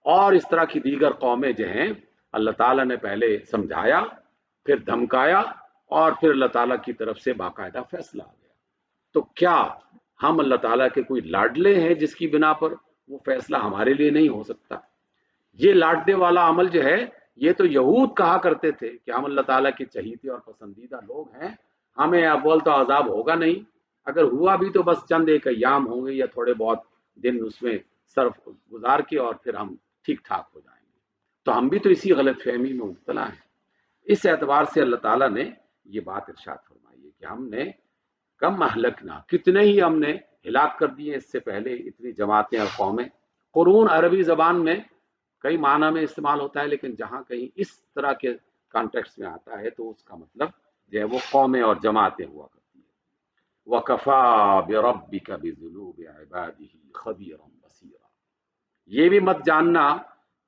اور اس طرح کی دیگر قومیں جو ہیں اللہ تعالیٰ نے پہلے سمجھایا، پھر دھمکایا، اور پھر اللہ تعالیٰ کی طرف سے باقاعدہ فیصلہ آ گیا۔ تو کیا ہم اللہ تعالیٰ کے کوئی لاڈلے ہیں جس کی بنا پر وہ فیصلہ ہمارے لیے نہیں ہو سکتا؟ یہ لاڈلے والا عمل جو ہے یہ تو یہود کہا کرتے تھے کہ ہم اللہ تعالیٰ کے چہیتے اور پسندیدہ لوگ ہیں، ہمیں اول تو عذاب ہوگا نہیں، اگر ہوا بھی تو بس چند ایک ایام ہوں گے یا تھوڑے بہت دن اس میں صرف گزار کے اور پھر ہم ٹھیک ٹھاک ہو جائیں گے۔ تو ہم بھی تو اسی غلط فہمی میں مبتلا ہیں۔ اس اعتبار سے اللہ تعالیٰ نے یہ بات ارشاد فرمائی ہے کہ ہم نے کم اہلکنا، کتنے ہی ہم نے ہلاک کر دیے اس سے پہلے اتنی جماعتیں اور قومیں۔ قرون عربی زبان میں کئی معنی میں استعمال ہوتا ہے، لیکن جہاں کہیں اس طرح کے کانٹیکس میں آتا ہے تو اس کا مطلب جو ہے وہ قومیں اور جماعتیں ہوا کرتی ہیں۔ وَكَفَى بِرَبِّكَ بِذُنُوبِ عِبَادِهِ خَبِيرًا بَصِيرًا، یہ بھی مت جاننا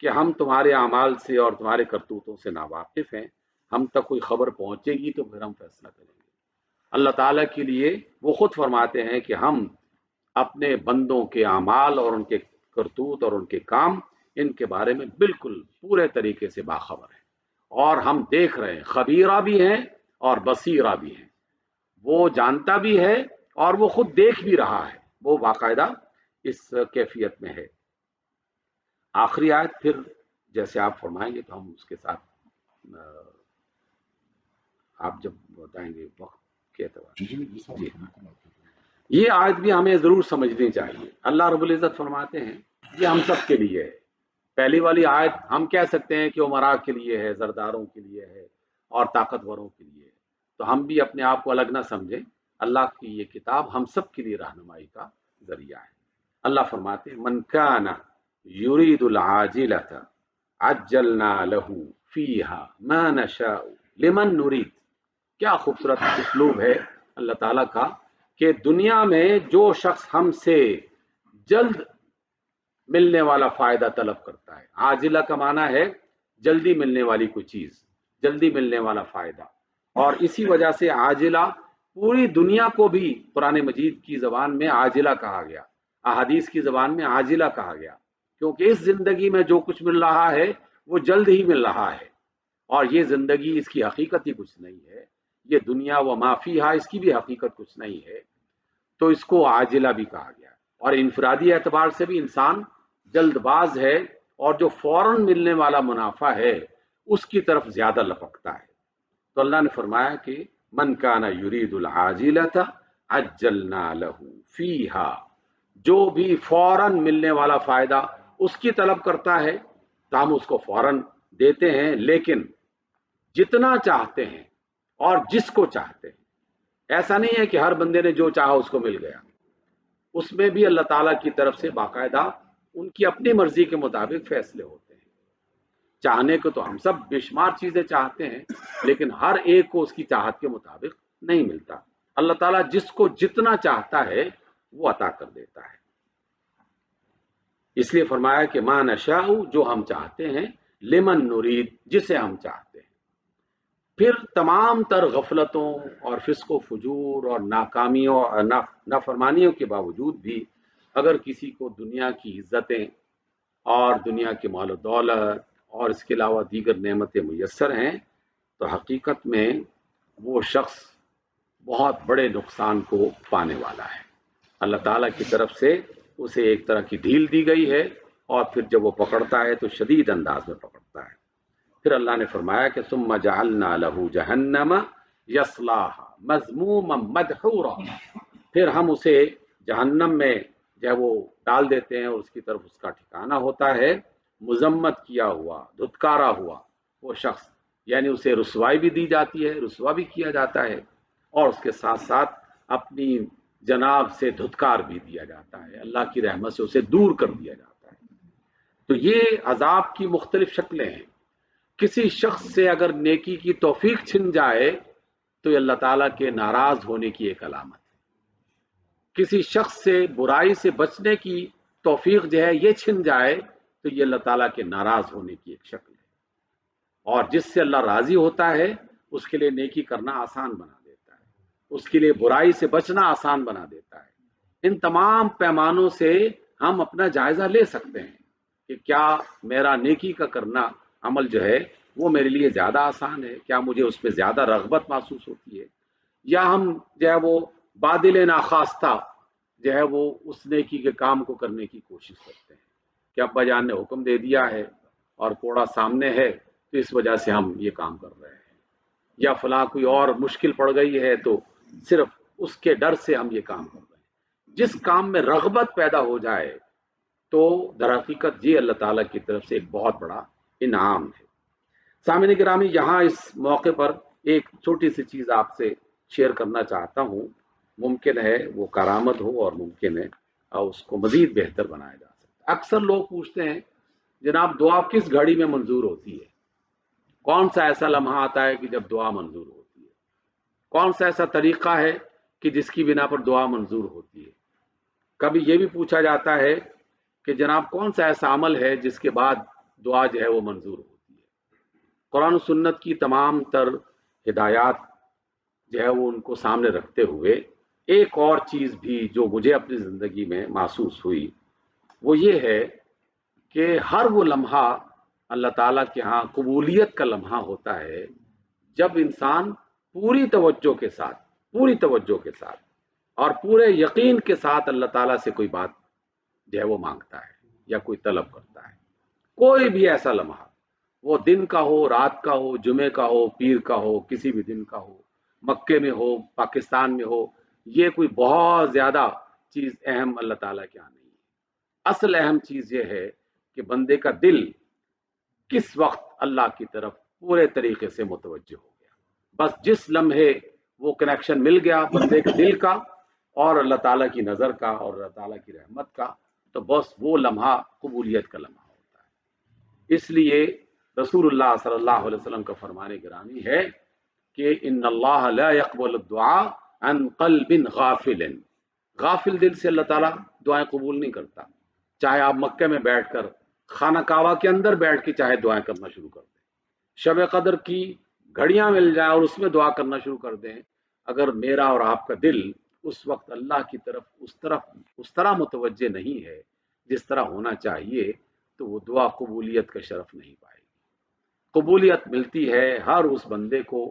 کہ ہم تمہارے اعمال سے اور تمہارے کرتوتوں سے ناواقف ہیں، ہم تک کوئی خبر پہنچے گی تو پھر ہم فیصلہ کریں گے۔ اللہ تعالیٰ کے لیے وہ خود فرماتے ہیں کہ ہم اپنے بندوں کے اعمال اور ان کے کرتوت اور ان کے کام ان کے بارے میں بالکل پورے طریقے سے باخبر ہیں، اور ہم دیکھ رہے ہیں، خبیرہ بھی ہیں اور بصیرہ بھی ہیں، وہ جانتا بھی ہے اور وہ خود دیکھ بھی رہا ہے، وہ باقاعدہ اس کیفیت میں ہے۔ آخری آیت پھر جیسے آپ فرمائیں گے تو ہم اس کے ساتھ آپ جب بتائیں گے وقت کے اعتبار سے، یہ آیت بھی ہمیں ضرور سمجھنی چاہیے۔ اللہ رب العزت فرماتے ہیں یہ ہم سب کے لیے ہے۔ پہلی والی آیت ہم کہہ سکتے ہیں کہ عمراء کے لیے ہے، زرداروں کے لیے ہے اور طاقتوروں کے لیے ہے، تو ہم بھی اپنے آپ کو الگ نہ سمجھیں، اللہ کی یہ کتاب ہم سب کے لیے رہنمائی کا ذریعہ ہے۔ اللہ فرماتے ہیں من کان یرید العاجلۃ عجلنا له فیہا ما نشاء لمن نرید۔ کیا خوبصورت اسلوب ہے اللہ تعالیٰ کا کہ دنیا میں جو شخص ہم سے جلد ملنے والا فائدہ طلب کرتا ہے، عاجلہ کا معنی ہے جلدی ملنے والی کوئی چیز، جلدی ملنے والا فائدہ، اور اسی وجہ سے عاجلہ پوری دنیا کو بھی قرآن مجید کی زبان میں عاجلہ کہا گیا، احادیث کی زبان میں عاجلہ کہا گیا، کیونکہ اس زندگی میں جو کچھ مل رہا ہے وہ جلد ہی مل رہا ہے، اور یہ زندگی اس کی حقیقت ہی کچھ نہیں ہے، یہ دنیا و ما فیہا اس کی بھی حقیقت کچھ نہیں ہے، تو اس کو عاجلہ بھی کہا گیا۔ اور انفرادی اعتبار سے بھی انسان جلد باز ہے، اور جو فوراً ملنے والا منافع ہے اس کی طرف زیادہ لپکتا ہے۔ تو اللہ نے فرمایا کہ من کان یرید العاجلۃ عجلنا له فیہا، جو بھی فوراً ملنے والا فائدہ اس کی طلب کرتا ہے تو ہم اس کو فوراً دیتے ہیں، لیکن جتنا چاہتے ہیں اور جس کو چاہتے ہیں۔ ایسا نہیں ہے کہ ہر بندے نے جو چاہا اس کو مل گیا، اس میں بھی اللہ تعالیٰ کی طرف سے باقاعدہ ان کی اپنی مرضی کے مطابق فیصلے ہوتے ہیں۔ چاہنے کو تو ہم سب بے شمار چیزیں چاہتے ہیں، لیکن ہر ایک کو اس کی چاہت کے مطابق نہیں ملتا۔ اللہ تعالیٰ جس کو جتنا چاہتا ہے وہ عطا کر دیتا ہے۔ اس لیے فرمایا کہ ما نشاء، جو ہم چاہتے ہیں، لمن نرید، جسے ہم چاہتے ہیں۔ پھر تمام تر غفلتوں اور فسق و فجور اور ناکامیوں نافرمانیوں کے باوجود بھی اگر کسی کو دنیا کی عزتیں اور دنیا کی مال و دولت اور اس کے علاوہ دیگر نعمتیں میسر ہیں، تو حقیقت میں وہ شخص بہت بڑے نقصان کو پانے والا ہے۔ اللہ تعالیٰ کی طرف سے اسے ایک طرح کی ڈھیل دی گئی ہے، اور پھر جب وہ پکڑتا ہے تو شدید انداز میں پکڑتا ہے۔ پھر اللہ نے فرمایا کہ ثم جعلنا له جہنم یصلاها مذموما مدحورا، پھر ہم اسے جہنم میں جب وہ ڈال دیتے ہیں اور اس کی طرف اس کا ٹھکانہ ہوتا ہے، مذمت کیا ہوا، دھتکارا ہوا وہ شخص، یعنی اسے رسوائی بھی دی جاتی ہے، رسوا بھی کیا جاتا ہے، اور اس کے ساتھ ساتھ اپنی جناب سے دھتکار بھی دیا جاتا ہے، اللہ کی رحمت سے اسے دور کر دیا جاتا ہے۔ تو یہ عذاب کی مختلف شکلیں ہیں۔ کسی شخص سے اگر نیکی کی توفیق چھن جائے تو یہ اللہ تعالیٰ کے ناراض ہونے کی ایک علامت ہے۔ کسی شخص سے برائی سے بچنے کی توفیق جو ہے یہ چھن جائے تو یہ اللہ تعالیٰ کے ناراض ہونے کی ایک شکل ہے، اور جس سے اللہ راضی ہوتا ہے اس کے لیے نیکی کرنا آسان بنا دیتا ہے، اس کے لیے برائی سے بچنا آسان بنا دیتا ہے۔ ان تمام پیمانوں سے ہم اپنا جائزہ لے سکتے ہیں کہ کیا میرا نیکی کا کرنا عمل جو ہے وہ میرے لیے زیادہ آسان ہے، کیا مجھے اس پہ زیادہ رغبت محسوس ہوتی ہے، یا ہم جو ہے وہ بادل ناخواستہ جو ہے وہ اس نیکی کے کام کو کرنے کی کوشش کرتے ہیں کہ ابا جان نے حکم دے دیا ہے اور کوڑا سامنے ہے تو اس وجہ سے ہم یہ کام کر رہے ہیں، یا فلاں کوئی اور مشکل پڑ گئی ہے تو صرف اس کے ڈر سے ہم یہ کام کر رہے ہیں۔ جس کام میں رغبت پیدا ہو جائے تو در حقیقت یہ اللہ تعالیٰ کی طرف سے ایک بہت بڑا انعام ہے۔ سامعین گرامی، یہاں اس موقع پر ایک چھوٹی سی چیز آپ سے شیئر کرنا چاہتا ہوں، ممکن ہے وہ کرامت ہو اور ممکن ہے اس کو مزید بہتر بنایا جا سکتا ہے۔ اکثر لوگ پوچھتے ہیں جناب دعا کس گھڑی میں منظور ہوتی ہے؟ کون سا ایسا لمحہ آتا ہے کہ جب دعا منظور ہوتی ہے؟ کون سا ایسا طریقہ ہے کہ جس کی بنا پر دعا منظور ہوتی ہے؟ کبھی یہ بھی پوچھا جاتا ہے کہ جناب کون سا ایسا عمل ہے جس کے بعد دعا جو ہے وہ منظور ہوتی ہے؟ قرآن و سنت کی تمام تر ہدایات جو ہے وہ ان کو سامنے رکھتے ہوئے ایک اور چیز بھی جو مجھے اپنی زندگی میں محسوس ہوئی وہ یہ ہے کہ ہر وہ لمحہ اللہ تعالیٰ کے ہاں قبولیت کا لمحہ ہوتا ہے جب انسان پوری توجہ کے ساتھ اور پورے یقین کے ساتھ اللہ تعالیٰ سے کوئی بات جو ہے وہ مانگتا ہے یا کوئی طلب کرتا ہے۔ کوئی بھی ایسا لمحہ، وہ دن کا ہو، رات کا ہو، جمعے کا ہو، پیر کا ہو، کسی بھی دن کا ہو، مکے میں ہو، پاکستان میں ہو، یہ کوئی بہت زیادہ چیز اہم اللہ تعالیٰ کے یہاں نہیں ہے۔ اصل اہم چیز یہ ہے کہ بندے کا دل کس وقت اللہ کی طرف پورے طریقے سے متوجہ ہو گیا، بس جس لمحے وہ کنیکشن مل گیا بندے کے دل کا اور اللہ تعالیٰ کی نظر کا اور اللہ تعالیٰ کی رحمت کا، تو بس وہ لمحہ قبولیت کا لمحہ ہوتا ہے۔ اس لیے رسول اللہ صلی اللہ علیہ وسلم کا فرمان گرامی ہے کہ ان اللہ لا يقبل الدعاء عن قلب غافل، غافل دل سے اللہ تعالیٰ دعائیں قبول نہیں کرتا۔ چاہے آپ مکے میں بیٹھ کر خانہ کعبہ کے اندر بیٹھ کے چاہے دعائیں کرنا شروع کر دیں، شب قدر کی گھڑیاں مل جائیں اور اس میں دعا کرنا شروع کر دیں، اگر میرا اور آپ کا دل اس وقت اللہ کی طرف اس طرح متوجہ نہیں ہے جس طرح ہونا چاہیے تو وہ دعا قبولیت کا شرف نہیں پائے گی۔ قبولیت ملتی ہے ہر اس بندے کو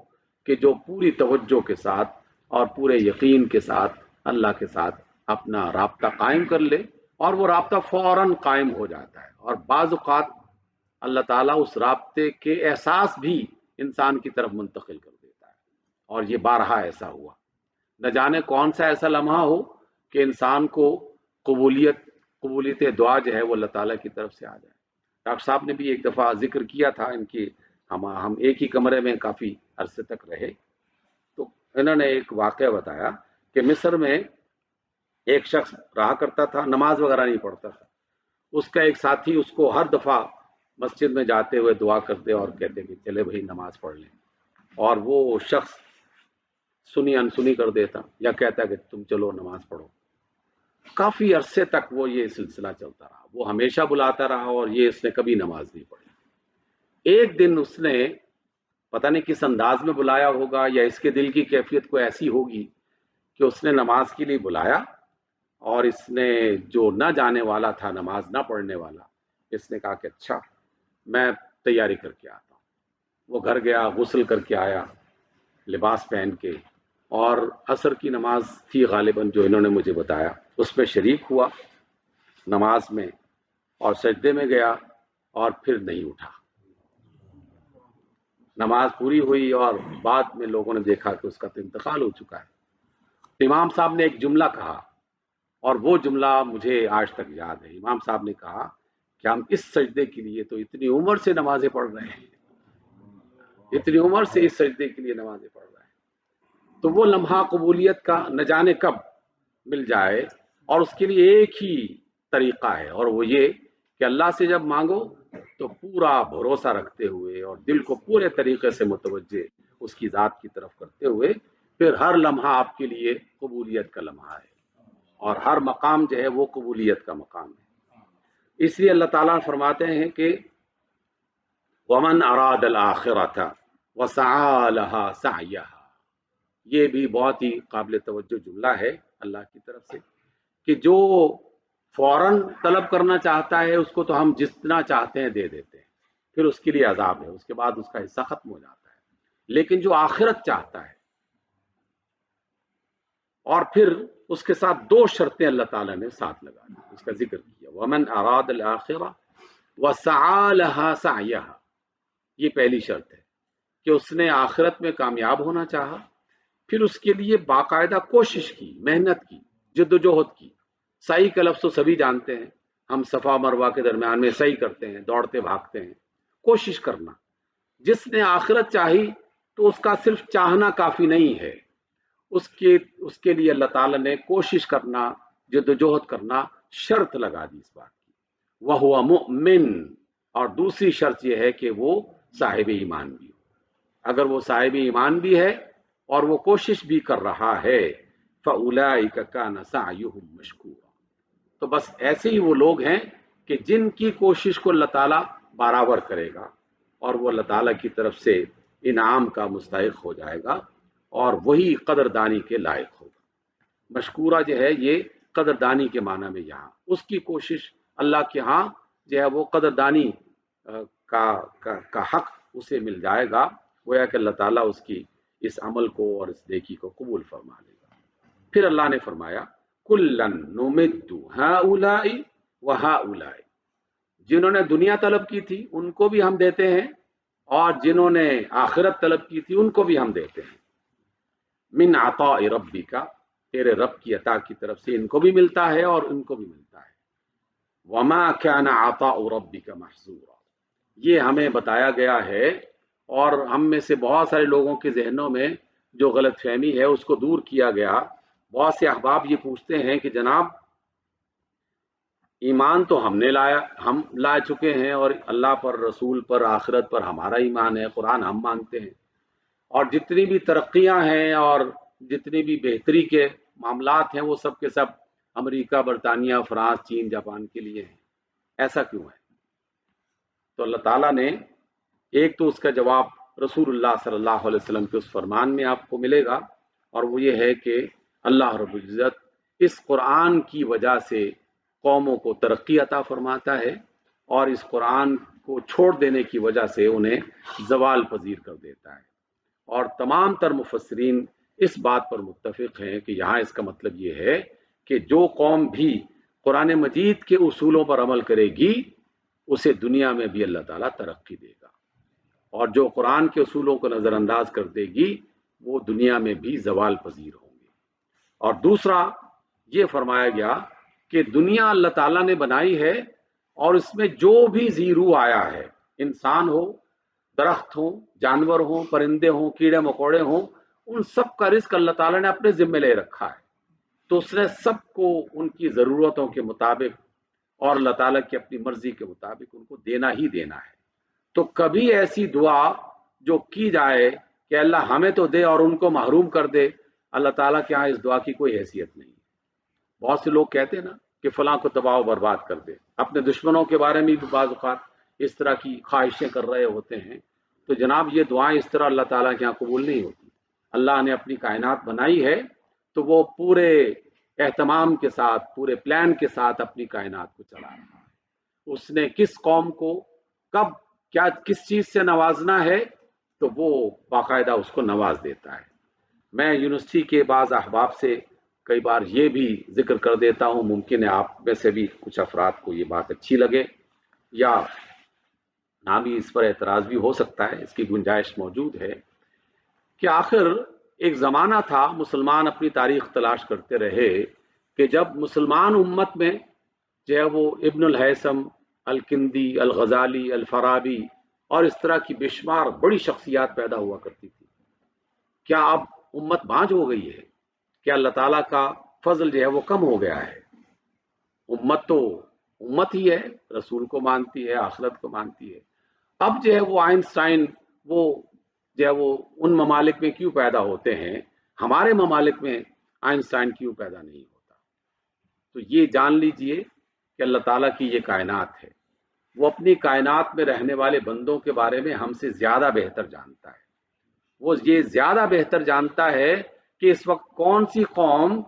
کہ جو پوری توجہ کے ساتھ اور پورے یقین کے ساتھ اللہ کے ساتھ اپنا رابطہ قائم کر لے، اور وہ رابطہ فوراً قائم ہو جاتا ہے، اور بعض اوقات اللہ تعالیٰ اس رابطے کے احساس بھی انسان کی طرف منتقل کر دیتا ہے، اور یہ بارہا ایسا ہوا۔ نہ جانے کون سا ایسا لمحہ ہو کہ انسان کو قبولیت دعا جو ہے وہ اللہ تعالیٰ کی طرف سے آ جائے۔ ڈاکٹر صاحب نے بھی ایک دفعہ ذکر کیا تھا ان کی، ہم ایک ہی کمرے میں کافی عرصے تک رہے، تو انہوں نے ایک واقعہ بتایا کہ مصر میں ایک شخص رہا کرتا تھا، نماز وغیرہ نہیں پڑھتا تھا، اس کا ایک ساتھی اس کو ہر دفعہ مسجد میں جاتے ہوئے دعا کرتے اور کہتے کہ چلے بھائی نماز پڑھ لیں، اور وہ شخص سنی انسنی کر دیتا یا کہتا کہ تم چلو نماز پڑھو۔ کافی عرصے تک وہ یہ سلسلہ چلتا رہا، وہ ہمیشہ بلاتا رہا اور یہ اس نے کبھی نماز نہیں پڑھی۔ ایک دن اس نے پتہ نہیں کس انداز میں بلایا ہوگا یا اس کے دل کی کیفیت کو ایسی ہوگی کہ اس نے نماز کے لیے بلایا، اور اس نے جو نہ جانے والا تھا نماز نہ پڑھنے والا، اس نے کہا کہ اچھا میں تیاری کر کے آتا ہوں. وہ گھر گیا، غسل کر کے آیا لباس پہن کے، اور عصر کی نماز تھی غالباً جو انہوں نے مجھے بتایا، اس میں شریک ہوا نماز میں اور سجدے میں گیا اور پھر نہیں اٹھا. نماز پوری ہوئی اور بعد میں لوگوں نے دیکھا کہ اس کا تو انتقال ہو چکا ہے. امام صاحب نے ایک جملہ کہا اور وہ جملہ مجھے آج تک یاد ہے. امام صاحب نے کہا کہ ہم اس سجدے کے لیے تو اتنی عمر سے نمازیں پڑھ رہے ہیں، اتنی عمر سے اس سجدے کے لیے نمازیں پڑھ رہے ہیں، تو وہ لمحہ قبولیت کا نہ جانے کب مل جائے. اور اس کے لیے ایک ہی طریقہ ہے، اور وہ یہ کہ اللہ سے جب مانگو تو پورا بھروسہ رکھتے ہوئے اور دل کو پورے طریقے سے متوجہ اس کی ذات کی طرف کرتے ہوئے، پھر ہر لمحہ آپ کے لیے قبولیت کا لمحہ ہے، اور ہر مقام جو ہے وہ قبولیت کا مقام ہے. اس لیے اللہ تعالیٰ فرماتے ہیں کہ وَمَنْ أَرَادَ الْآخِرَةَ وَسَعَى لَهَا سَعْيَهَا، یہ بھی بہت ہی قابل توجہ جملہ ہے اللہ کی طرف سے کہ جو فوراً طلب کرنا چاہتا ہے اس کو تو ہم جتنا چاہتے ہیں دے دیتے ہیں، پھر اس کے لیے عذاب ہے، اس کے بعد اس کا حصہ ختم ہو جاتا ہے. لیکن جو آخرت چاہتا ہے، اور پھر اس کے ساتھ دو شرطیں اللہ تعالیٰ نے ساتھ لگا دی، اس کا ذکر کیا، وَمَنْ أَرَادَ الْآخِرَةَ وَسَعَى لَهَا سَعْيَهَا، یہ پہلی شرط ہے کہ اس نے آخرت میں کامیاب ہونا چاہا، پھر اس کے لیے باقاعدہ کوشش کی، محنت کی، جدوجہد کی. سعی کا لفظ تو سبھی جانتے ہیں، ہم صفا مروہ کے درمیان میں سعی کرتے ہیں، دوڑتے بھاگتے ہیں، کوشش کرنا. جس نے آخرت چاہی تو اس کا صرف چاہنا کافی نہیں ہے، اس کے لیے اللہ تعالیٰ نے کوشش کرنا، جدوجہد کرنا شرط لگا دی اس بات کی. وَهُوَ مُؤْمِن، اور دوسری شرط یہ ہے کہ وہ صاحب ایمان بھی ہو. اگر وہ صاحب ایمان بھی ہے اور وہ کوشش بھی کر رہا ہے، فَأُولَٰئِكَ كَانَ سَعْيُهُمْ مَشْكُورًا، تو بس ایسے ہی وہ لوگ ہیں کہ جن کی کوشش کو اللہ تعالیٰ برابر کرے گا اور وہ اللہ تعالیٰ کی طرف سے انعام کا مستحق ہو جائے گا، اور وہی قدردانی کے لائق ہوگا. مشکورہ جو ہے یہ قدردانی کے معنی میں یہاں اس کی کوشش اللہ کے ہاں جو ہے وہ قدردانی کا حق اسے مل جائے گا، گویا کہ اللہ تعالیٰ اس کی اس عمل کو اور اس نیکی کو قبول فرما لے گا. پھر اللہ نے فرمایا کُلًّا نُمِدُّ هَؤُلَاءِ وَهَؤُلَاءِ، جنہوں نے دنیا طلب کی تھی ان کو بھی ہم دیتے ہیں، اور جنہوں نے آخرت طلب کی تھی ان کو بھی ہم دیتے ہیں. من عطاء ربک، تیرے رب کی عطا کی طرف سے ان کو بھی ملتا ہے اور ان کو بھی ملتا ہے. وما كان عطاء ربک محظورا، یہ ہمیں بتایا گیا ہے، اور ہم میں سے بہت سارے لوگوں کے ذہنوں میں جو غلط فہمی ہے اس کو دور کیا گیا. بہت سے احباب یہ پوچھتے ہیں کہ جناب ایمان تو ہم نے لایا، ہم لا چکے ہیں، اور اللہ پر، رسول پر، آخرت پر ہمارا ایمان ہے، قرآن ہم مانتے ہیں، اور جتنی بھی ترقیاں ہیں اور جتنی بھی بہتری کے معاملات ہیں وہ سب کے سب امریکہ، برطانیہ، فرانس، چین، جاپان کے لیے ہیں، ایسا کیوں ہے؟ تو اللہ تعالیٰ نے ایک تو اس کا جواب رسول اللہ صلی اللہ علیہ وسلم کے اس فرمان میں آپ کو ملے گا، اور وہ یہ ہے کہ اللہ رب العزت اس قرآن کی وجہ سے قوموں کو ترقی عطا فرماتا ہے، اور اس قرآن کو چھوڑ دینے کی وجہ سے انہیں زوال پذیر کر دیتا ہے. اور تمام تر مفسرین اس بات پر متفق ہیں کہ یہاں اس کا مطلب یہ ہے کہ جو قوم بھی قرآن مجید کے اصولوں پر عمل کرے گی اسے دنیا میں بھی اللہ تعالیٰ ترقی دے گا، اور جو قرآن کے اصولوں کو نظر انداز کر دے گی وہ دنیا میں بھی زوال پذیر ہوں گے. اور دوسرا یہ فرمایا گیا کہ دنیا اللہ تعالیٰ نے بنائی ہے، اور اس میں جو بھی زیرو آیا ہے، انسان ہو، درخت ہوں، جانور ہوں، پرندے ہوں، کیڑے مکوڑے ہوں، ان سب کا رزق اللہ تعالیٰ نے اپنے ذمہ لے رکھا ہے. تو اس نے سب کو ان کی ضرورتوں کے مطابق اور اللہ تعالیٰ کی اپنی مرضی کے مطابق ان کو دینا ہی دینا ہے. تو کبھی ایسی دعا جو کی جائے کہ اللہ ہمیں تو دے اور ان کو محروم کر دے، اللہ تعالیٰ کے ہاں اس دعا کی کوئی حیثیت نہیں. بہت سے لوگ کہتے ہیں نا کہ فلاں کو تباہ و برباد کر دے، اپنے دشمنوں کے بارے میں بھی بعض اوقات اس طرح کی خواہشیں کر رہے ہوتے ہیں. تو جناب یہ دعائیں اس طرح اللہ تعالیٰ کے یہاں قبول نہیں ہوتی. اللہ نے اپنی کائنات بنائی ہے تو وہ پورے اہتمام کے ساتھ، پورے پلان کے ساتھ اپنی کائنات کو چلا رہا ہے. اس نے کس قوم کو کب کیا کس چیز سے نوازنا ہے تو وہ باقاعدہ اس کو نواز دیتا ہے۔ میں یونیورسٹی کے بعض احباب سے کئی بار یہ بھی ذکر کر دیتا ہوں، ممکن ہے آپ میں سے بھی کچھ افراد کو یہ بات اچھی لگے یا نہ بھی، اس پر اعتراض بھی ہو سکتا ہے، اس کی گنجائش موجود ہے کہ آخر ایک زمانہ تھا مسلمان اپنی تاریخ تلاش کرتے رہے کہ جب مسلمان امت میں جو ہے وہ ابن الہیثم، الکندی، الغزالی، الفارابی اور اس طرح کی بے شمار بڑی شخصیات پیدا ہوا کرتی تھی، کیا اب امت بانجھ ہو گئی ہے؟ کیا اللہ تعالیٰ کا فضل جو ہے وہ کم ہو گیا ہے؟ امت تو امت ہی ہے، رسول کو مانتی ہے، آخرت کو مانتی ہے۔ اب جو ہے وہ آئنسٹائن وہ جو ہے وہ ان ممالک میں کیوں پیدا ہوتے ہیں، ہمارے ممالک میں آئنسٹائن کیوں پیدا نہیں ہوتا؟ تو یہ جان لیجئے کہ اللہ تعالیٰ کی یہ کائنات ہے، وہ اپنی کائنات میں رہنے والے بندوں کے بارے میں ہم سے زیادہ بہتر جانتا ہے۔ وہ یہ زیادہ بہتر جانتا ہے کہ اس وقت کون سی قوم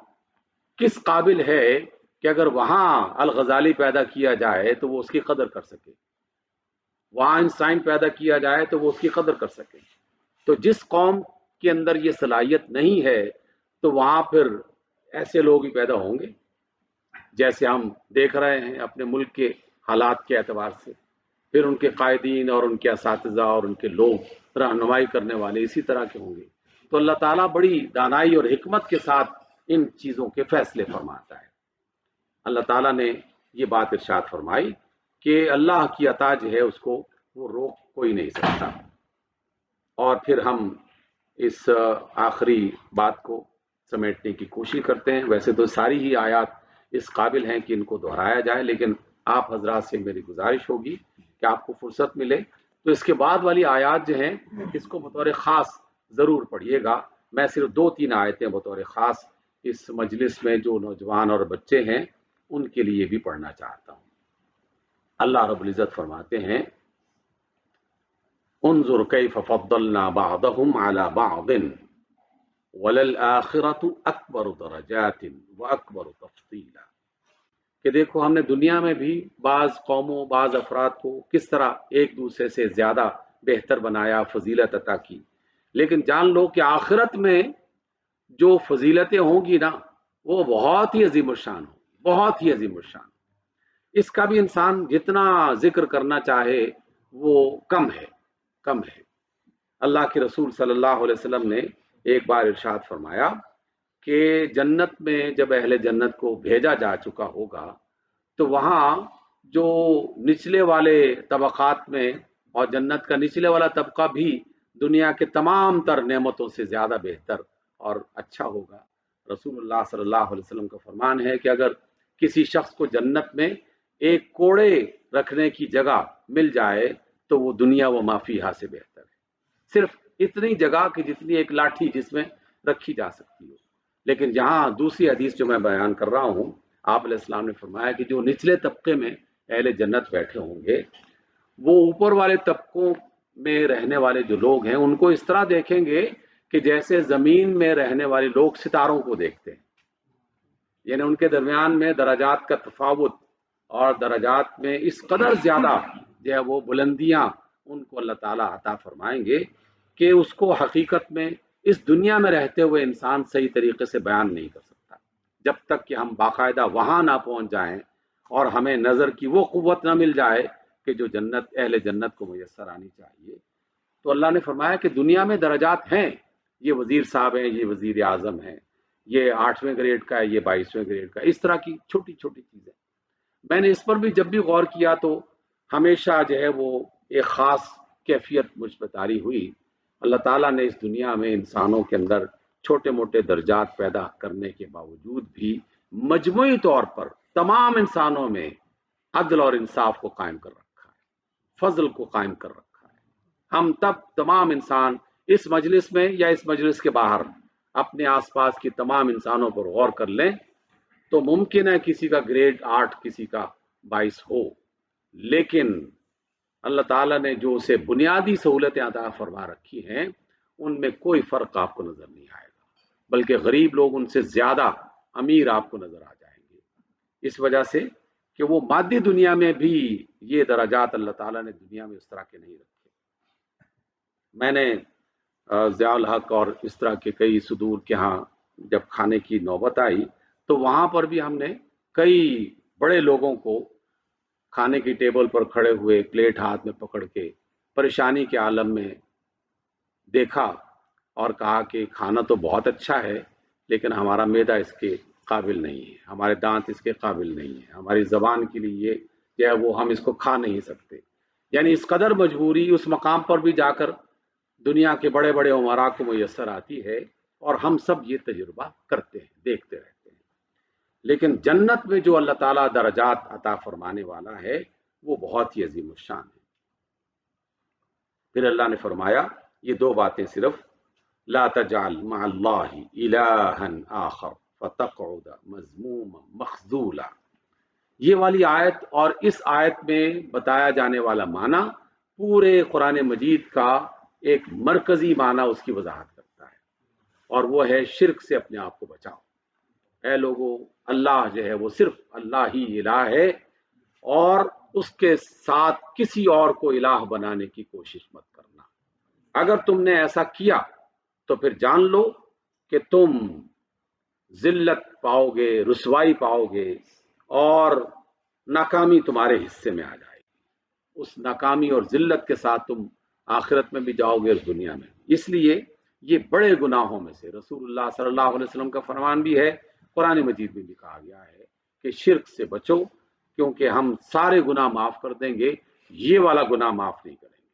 کس قابل ہے کہ اگر وہاں الغزالی پیدا کیا جائے تو وہ اس کی قدر کر سکے، وہاں آئنسٹائن پیدا کیا جائے تو وہ اس کی قدر کر سکے۔ تو جس قوم کے اندر یہ صلاحیت نہیں ہے تو وہاں پھر ایسے لوگ ہی پیدا ہوں گے، جیسے ہم دیکھ رہے ہیں اپنے ملک کے حالات کے اعتبار سے، پھر ان کے قائدین اور ان کے اساتذہ اور ان کے لوگ رہنمائی کرنے والے اسی طرح کے ہوں گے۔ تو اللہ تعالیٰ بڑی دانائی اور حکمت کے ساتھ ان چیزوں کے فیصلے فرماتا ہے۔ اللہ تعالیٰ نے یہ بات ارشاد فرمائی کہ اللہ کی عطا جو ہے اس کو وہ روک کوئی نہیں سکتا۔ اور پھر ہم اس آخری بات کو سمیٹنے کی کوشش کرتے ہیں۔ ویسے تو ساری ہی آیات اس قابل ہیں کہ ان کو دہرایا جائے، لیکن آپ حضرات سے میری گزارش ہوگی کہ آپ کو فرصت ملے تو اس کے بعد والی آیات جو ہیں اس کو بطور خاص ضرور پڑھیے گا۔ میں صرف 2-3 آیتیں بطور خاص اس مجلس میں جو نوجوان اور بچے ہیں ان کے لیے بھی پڑھنا چاہتا ہوں۔ اللہ رب العزت فرماتے ہیں، انظر کیف فضلنا بعضهم على بعض وللآخرۃ اکبر درجات واکبر تفضیلا، کہ دیکھو ہم نے دنیا میں بھی بعض قوموں بعض افراد کو کس طرح ایک دوسرے سے زیادہ بہتر بنایا، فضیلت عطا کی، لیکن جان لو کہ آخرت میں جو فضیلتیں ہوں گی نا وہ بہت ہی عظیم الشان ہوں، بہت ہی عظیم الشان۔ اس کا بھی انسان جتنا ذکر کرنا چاہے وہ کم ہے، کم ہے۔ اللہ کے رسول صلی اللہ علیہ وسلم نے ایک بار ارشاد فرمایا کہ جنت میں جب اہل جنت کو بھیجا جا چکا ہوگا تو وہاں جو نچلے والے طبقات میں، اور جنت کا نچلے والا طبقہ بھی دنیا کے تمام تر نعمتوں سے زیادہ بہتر اور اچھا ہوگا۔ رسول اللہ صلی اللہ علیہ وسلم کا فرمان ہے کہ اگر کسی شخص کو جنت میں ایک کوڑے رکھنے کی جگہ مل جائے تو وہ دنیا و ما فیہا سے بہتر ہے، صرف اتنی جگہ کہ جتنی ایک لاٹھی جس میں رکھی جا سکتی ہو۔ لیکن یہاں دوسری حدیث جو میں بیان کر رہا ہوں، آپ علیہ السلام نے فرمایا کہ جو نچلے طبقے میں اہل جنت بیٹھے ہوں گے وہ اوپر والے طبقوں میں رہنے والے جو لوگ ہیں ان کو اس طرح دیکھیں گے کہ جیسے زمین میں رہنے والے لوگ ستاروں کو دیکھتے ہیں، یعنی ان کے درمیان میں درجات کا تفاوت اور درجات میں اس قدر زیادہ جو ہے وہ بلندیاں ان کو اللہ تعالیٰ عطا فرمائیں گے کہ اس کو حقیقت میں اس دنیا میں رہتے ہوئے انسان صحیح طریقے سے بیان نہیں کر سکتا، جب تک کہ ہم باقاعدہ وہاں نہ پہنچ جائیں اور ہمیں نظر کی وہ قوت نہ مل جائے کہ جو جنت اہل جنت کو میسر آنی چاہیے۔ تو اللہ نے فرمایا کہ دنیا میں درجات ہیں، یہ وزیر صاحب ہیں، یہ وزیر اعظم ہیں، یہ 8ویں گریڈ کا ہے، یہ 22ویں گریڈ کا ہے، اس طرح کی چھوٹی چھوٹی چیزیں۔ میں نے اس پر بھی جب بھی غور کیا تو ہمیشہ جو ہے وہ ایک خاص کیفیت مجھ پر طاری ہوئی۔ اللہ تعالیٰ نے اس دنیا میں انسانوں کے اندر چھوٹے موٹے درجات پیدا کرنے کے باوجود بھی مجموعی طور پر تمام انسانوں میں عدل اور انصاف کو قائم کر رکھا ہے، فضل کو قائم کر رکھا ہے۔ ہم تمام انسان اس مجلس میں یا اس مجلس کے باہر اپنے آس پاس کی تمام انسانوں پر غور کر لیں تو ممکن ہے کسی کا گریڈ 8 کسی کا 22 ہو، لیکن اللہ تعالیٰ نے جو اسے بنیادی سہولتیں عطا فرما رکھی ہیں ان میں کوئی فرق آپ کو نظر نہیں آئے گا، بلکہ غریب لوگ ان سے زیادہ امیر آپ کو نظر آ جائیں گے، اس وجہ سے کہ وہ مادی دنیا میں بھی یہ درجات اللہ تعالیٰ نے دنیا میں اس طرح کے نہیں رکھے۔ میں نے ضیاء الحق اور اس طرح کے کئی صدور کے ہاں جب کھانے کی نوبت آئی تو وہاں پر بھی ہم نے کئی بڑے لوگوں کو کھانے کی ٹیبل پر کھڑے ہوئے پلیٹ ہاتھ میں پکڑ کے پریشانی کے عالم میں دیکھا اور کہا کہ کھانا تو بہت اچھا ہے لیکن ہمارا معدہ اس کے قابل نہیں ہے، ہمارے دانت اس کے قابل نہیں ہے، ہماری زبان کے لیے یہ جو ہے وہ ہم اس کو کھا نہیں سکتے۔ یعنی اس قدر مجبوری اس مقام پر بھی جا کر دنیا کے بڑے بڑے عمراء کو میسر آتی ہے، اور ہم سب یہ تجربہ کرتے ہیں، دیکھتے رہتے ہیں۔ لیکن جنت میں جو اللہ تعالیٰ درجات عطا فرمانے والا ہے وہ بہت ہی عظیم الشان ہے۔ پھر اللہ نے فرمایا یہ دو باتیں صرف، لا تجعل مع اللہ الہا آخر فتقعد مذموما مخذولا، یہ والی آیت اور اس آیت میں بتایا جانے والا معنی پورے قرآن مجید کا ایک مرکزی معنی اس کی وضاحت کرتا ہے، اور وہ ہے شرک سے اپنے آپ کو بچاؤ۔ اے لوگو، اللہ جو ہے وہ صرف اللہ ہی الہ ہے، اور اس کے ساتھ کسی اور کو الہ بنانے کی کوشش مت کرنا۔ اگر تم نے ایسا کیا تو پھر جان لو کہ تم ذلت پاؤ گے، رسوائی پاؤ گے، اور ناکامی تمہارے حصے میں آ جائے گی۔ اس ناکامی اور ذلت کے ساتھ تم آخرت میں بھی جاؤ گے اور دنیا میں۔ اس لیے یہ بڑے گناہوں میں سے رسول اللہ صلی اللہ علیہ وسلم کا فرمان بھی ہے، قرآن مجید میں بھی کہا گیا ہے کہ شرک سے بچو، کیونکہ ہم سارے گناہ معاف کر دیں گے، یہ والا گناہ معاف نہیں کریں گے۔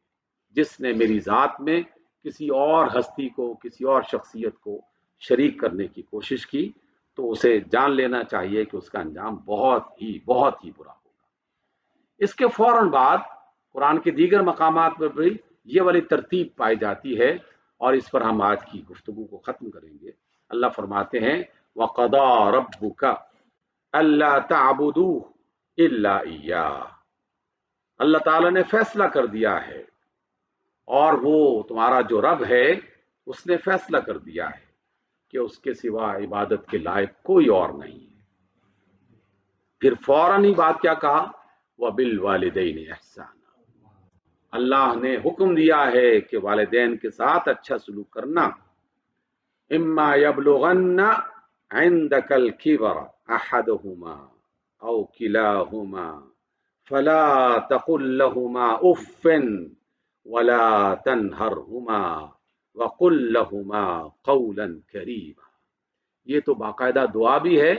جس نے میری ذات میں کسی اور ہستی کو، کسی اور شخصیت کو شریک کرنے کی کوشش کی تو اسے جان لینا چاہیے کہ اس کا انجام بہت ہی برا ہوگا۔ اس کے فوراً بعد قرآن کے دیگر مقامات پر بھی یہ والی ترتیب پائی جاتی ہے، اور اس پر ہم آج کی گفتگو کو ختم کریں گے۔ اللہ فرماتے ہیں وَقَضَىٰ رَبُّكَ أَلَّا تَعْبُدُوا إِلَّا إِيَّاهُ، اللہ تعالیٰ نے فیصلہ کر دیا ہے، اور وہ تمہارا جو رب ہے اس نے فیصلہ کر دیا ہے کہ اس کے سوا عبادت کے لائق کوئی اور نہیں ہے۔ پھر فوراً ہی بات کیا کہا، وَبِالْوَالِدَيْنِ إِحْسَانًا، اللہ نے حکم دیا ہے کہ والدین کے ساتھ اچھا سلوک کرنا۔ اما یبلغن عندك الكبر احدهما او كلاهما فلا تقل لهما اف ولا تنهرهما وقل لهما قولا كريما، یہ تو باقاعدہ دعا بھی ہے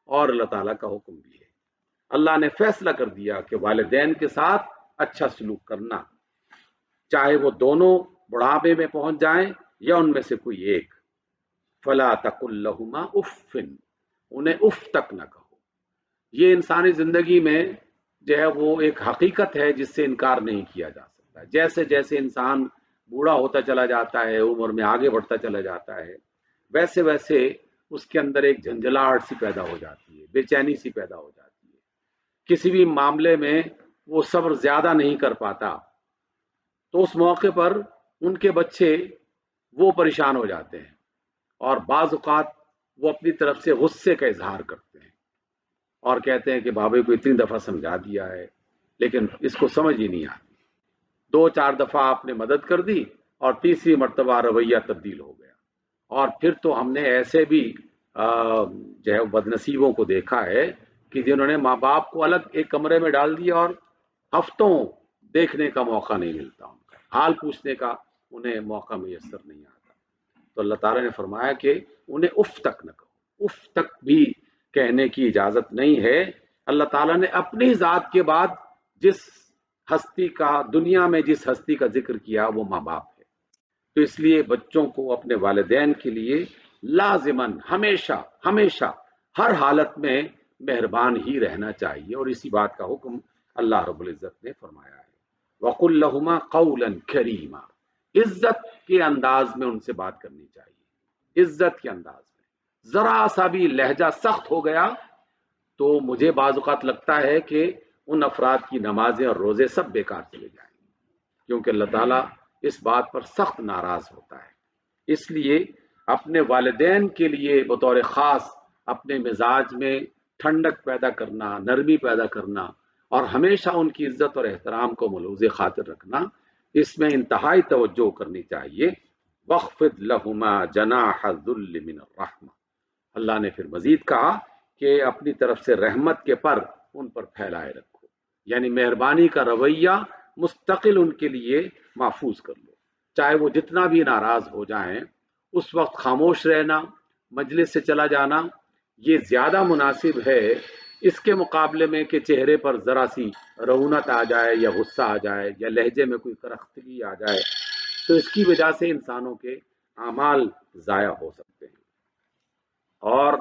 اور اللہ تعالیٰ کا حکم بھی ہے۔ اللہ نے فیصلہ کر دیا کہ والدین کے ساتھ اچھا سلوک کرنا، چاہے وہ دونوں بڑھاپے میں پہنچ جائیں یا ان میں سے کوئی ایک۔ فلا تقل لهما اف، انہیں اف تک نہ کہو۔ یہ انسانی زندگی میں جو ہے وہ ایک حقیقت ہے جس سے انکار نہیں کیا جا سکتا۔ جیسے جیسے انسان بوڑھا ہوتا چلا جاتا ہے، عمر میں آگے بڑھتا چلا جاتا ہے، ویسے ویسے اس کے اندر ایک جھنجھلاہٹ سی پیدا ہو جاتی ہے، بے چینی سی پیدا ہو جاتی ہے، کسی بھی معاملے میں وہ صبر زیادہ نہیں کر پاتا، تو اس موقع پر ان کے بچے وہ پریشان ہو جاتے ہیں، اور بعض اوقات وہ اپنی طرف سے غصے کا اظہار کرتے ہیں اور کہتے ہیں کہ بابے کو اتنی دفعہ سمجھا دیا ہے لیکن اس کو سمجھ ہی نہیں آتی۔ 2-4 دفعہ آپ نے مدد کر دی اور تیسری مرتبہ رویہ تبدیل ہو گیا۔ اور پھر تو ہم نے ایسے بھی جو ہے بدنصیبوں کو دیکھا ہے کہ جنہوں نے ماں باپ کو الگ ایک کمرے میں ڈال دیا اور ہفتوں دیکھنے کا موقع نہیں ملتا، ان کا حال پوچھنے کا انہیں موقع میسر نہیں آتا۔ تو اللہ تعالیٰ نے فرمایا کہ انہیں اف تک نہ کہو، اف تک بھی کہنے کی اجازت نہیں ہے۔ اللہ تعالیٰ نے اپنی ذات کے بعد جس ہستی کا، دنیا میں جس ہستی کا ذکر کیا وہ ماں باپ ہے، تو اس لیے بچوں کو اپنے والدین کے لیے لازماً ہمیشہ ہمیشہ ہر حالت میں مہربان ہی رہنا چاہیے، اور اسی بات کا حکم اللہ رب العزت نے فرمایا ہے۔ وَقُلْ لَهُمَا قَوْلًا كَرِيمًا، عزت کے انداز میں ان سے بات کرنی چاہیے، عزت کے انداز میں۔ ذرا سا بھی لہجہ سخت ہو گیا تو مجھے بعض اوقات لگتا ہے کہ ان افراد کی نمازیں اور روزے سب بیکار چلے جائیں گے، کیونکہ اللہ تعالیٰ اس بات پر سخت ناراض ہوتا ہے۔ اس لیے اپنے والدین کے لیے بطور خاص اپنے مزاج میں ٹھنڈک پیدا کرنا، نرمی پیدا کرنا اور ہمیشہ ان کی عزت اور احترام کو ملحوظ خاطر رکھنا، اس میں انتہائی توجہ کرنی چاہیے۔ وَاخْفِضْ لَهُمَا جَنَاحَ الذُّلِّ مِنَ الرَّحْمَةِ، اللہ نے پھر مزید کہا کہ اپنی طرف سے رحمت کے پر ان پر پھیلائے رکھو، یعنی مہربانی کا رویہ مستقل ان کے لیے محفوظ کر لو، چاہے وہ جتنا بھی ناراض ہو جائیں، اس وقت خاموش رہنا، مجلس سے چلا جانا، یہ زیادہ مناسب ہے اس کے مقابلے میں کہ چہرے پر ذرا سی رعونت آ جائے یا غصہ آ جائے یا لہجے میں کوئی کرختگی آ جائے، تو اس کی وجہ سے انسانوں کے اعمال ضائع ہو سکتے ہیں۔ اور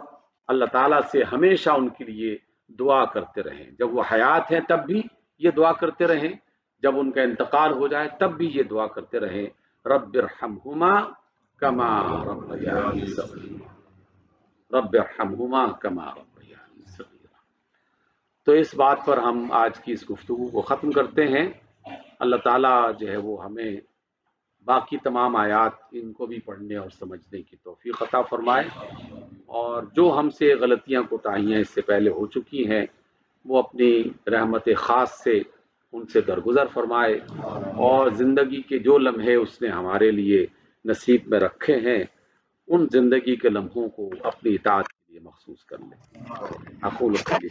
اللہ تعالیٰ سے ہمیشہ ان کے لیے دعا کرتے رہیں، جب وہ حیات ہیں تب بھی یہ دعا کرتے رہیں، جب ان کا انتقال ہو جائے تب بھی یہ دعا کرتے رہیں، رب ارحمہما کما ربیانی صغیرا، رب ارحمہما کما ربیانی صغیرا۔ تو اس بات پر ہم آج کی اس گفتگو کو ختم کرتے ہیں۔ اللہ تعالیٰ جو ہے وہ ہمیں باقی تمام آیات ان کو بھی پڑھنے اور سمجھنے کی توفیق عطا فرمائے، اور جو ہم سے غلطیاں کوتاہیاں اس سے پہلے ہو چکی ہیں وہ اپنی رحمت خاص سے ان سے درگزر فرمائے، اور زندگی کے جو لمحے اس نے ہمارے لیے نصیب میں رکھے ہیں ان زندگی کے لمحوں کو اپنی اطاعت کے لیے مخصوص کر لیں۔ اقول قولی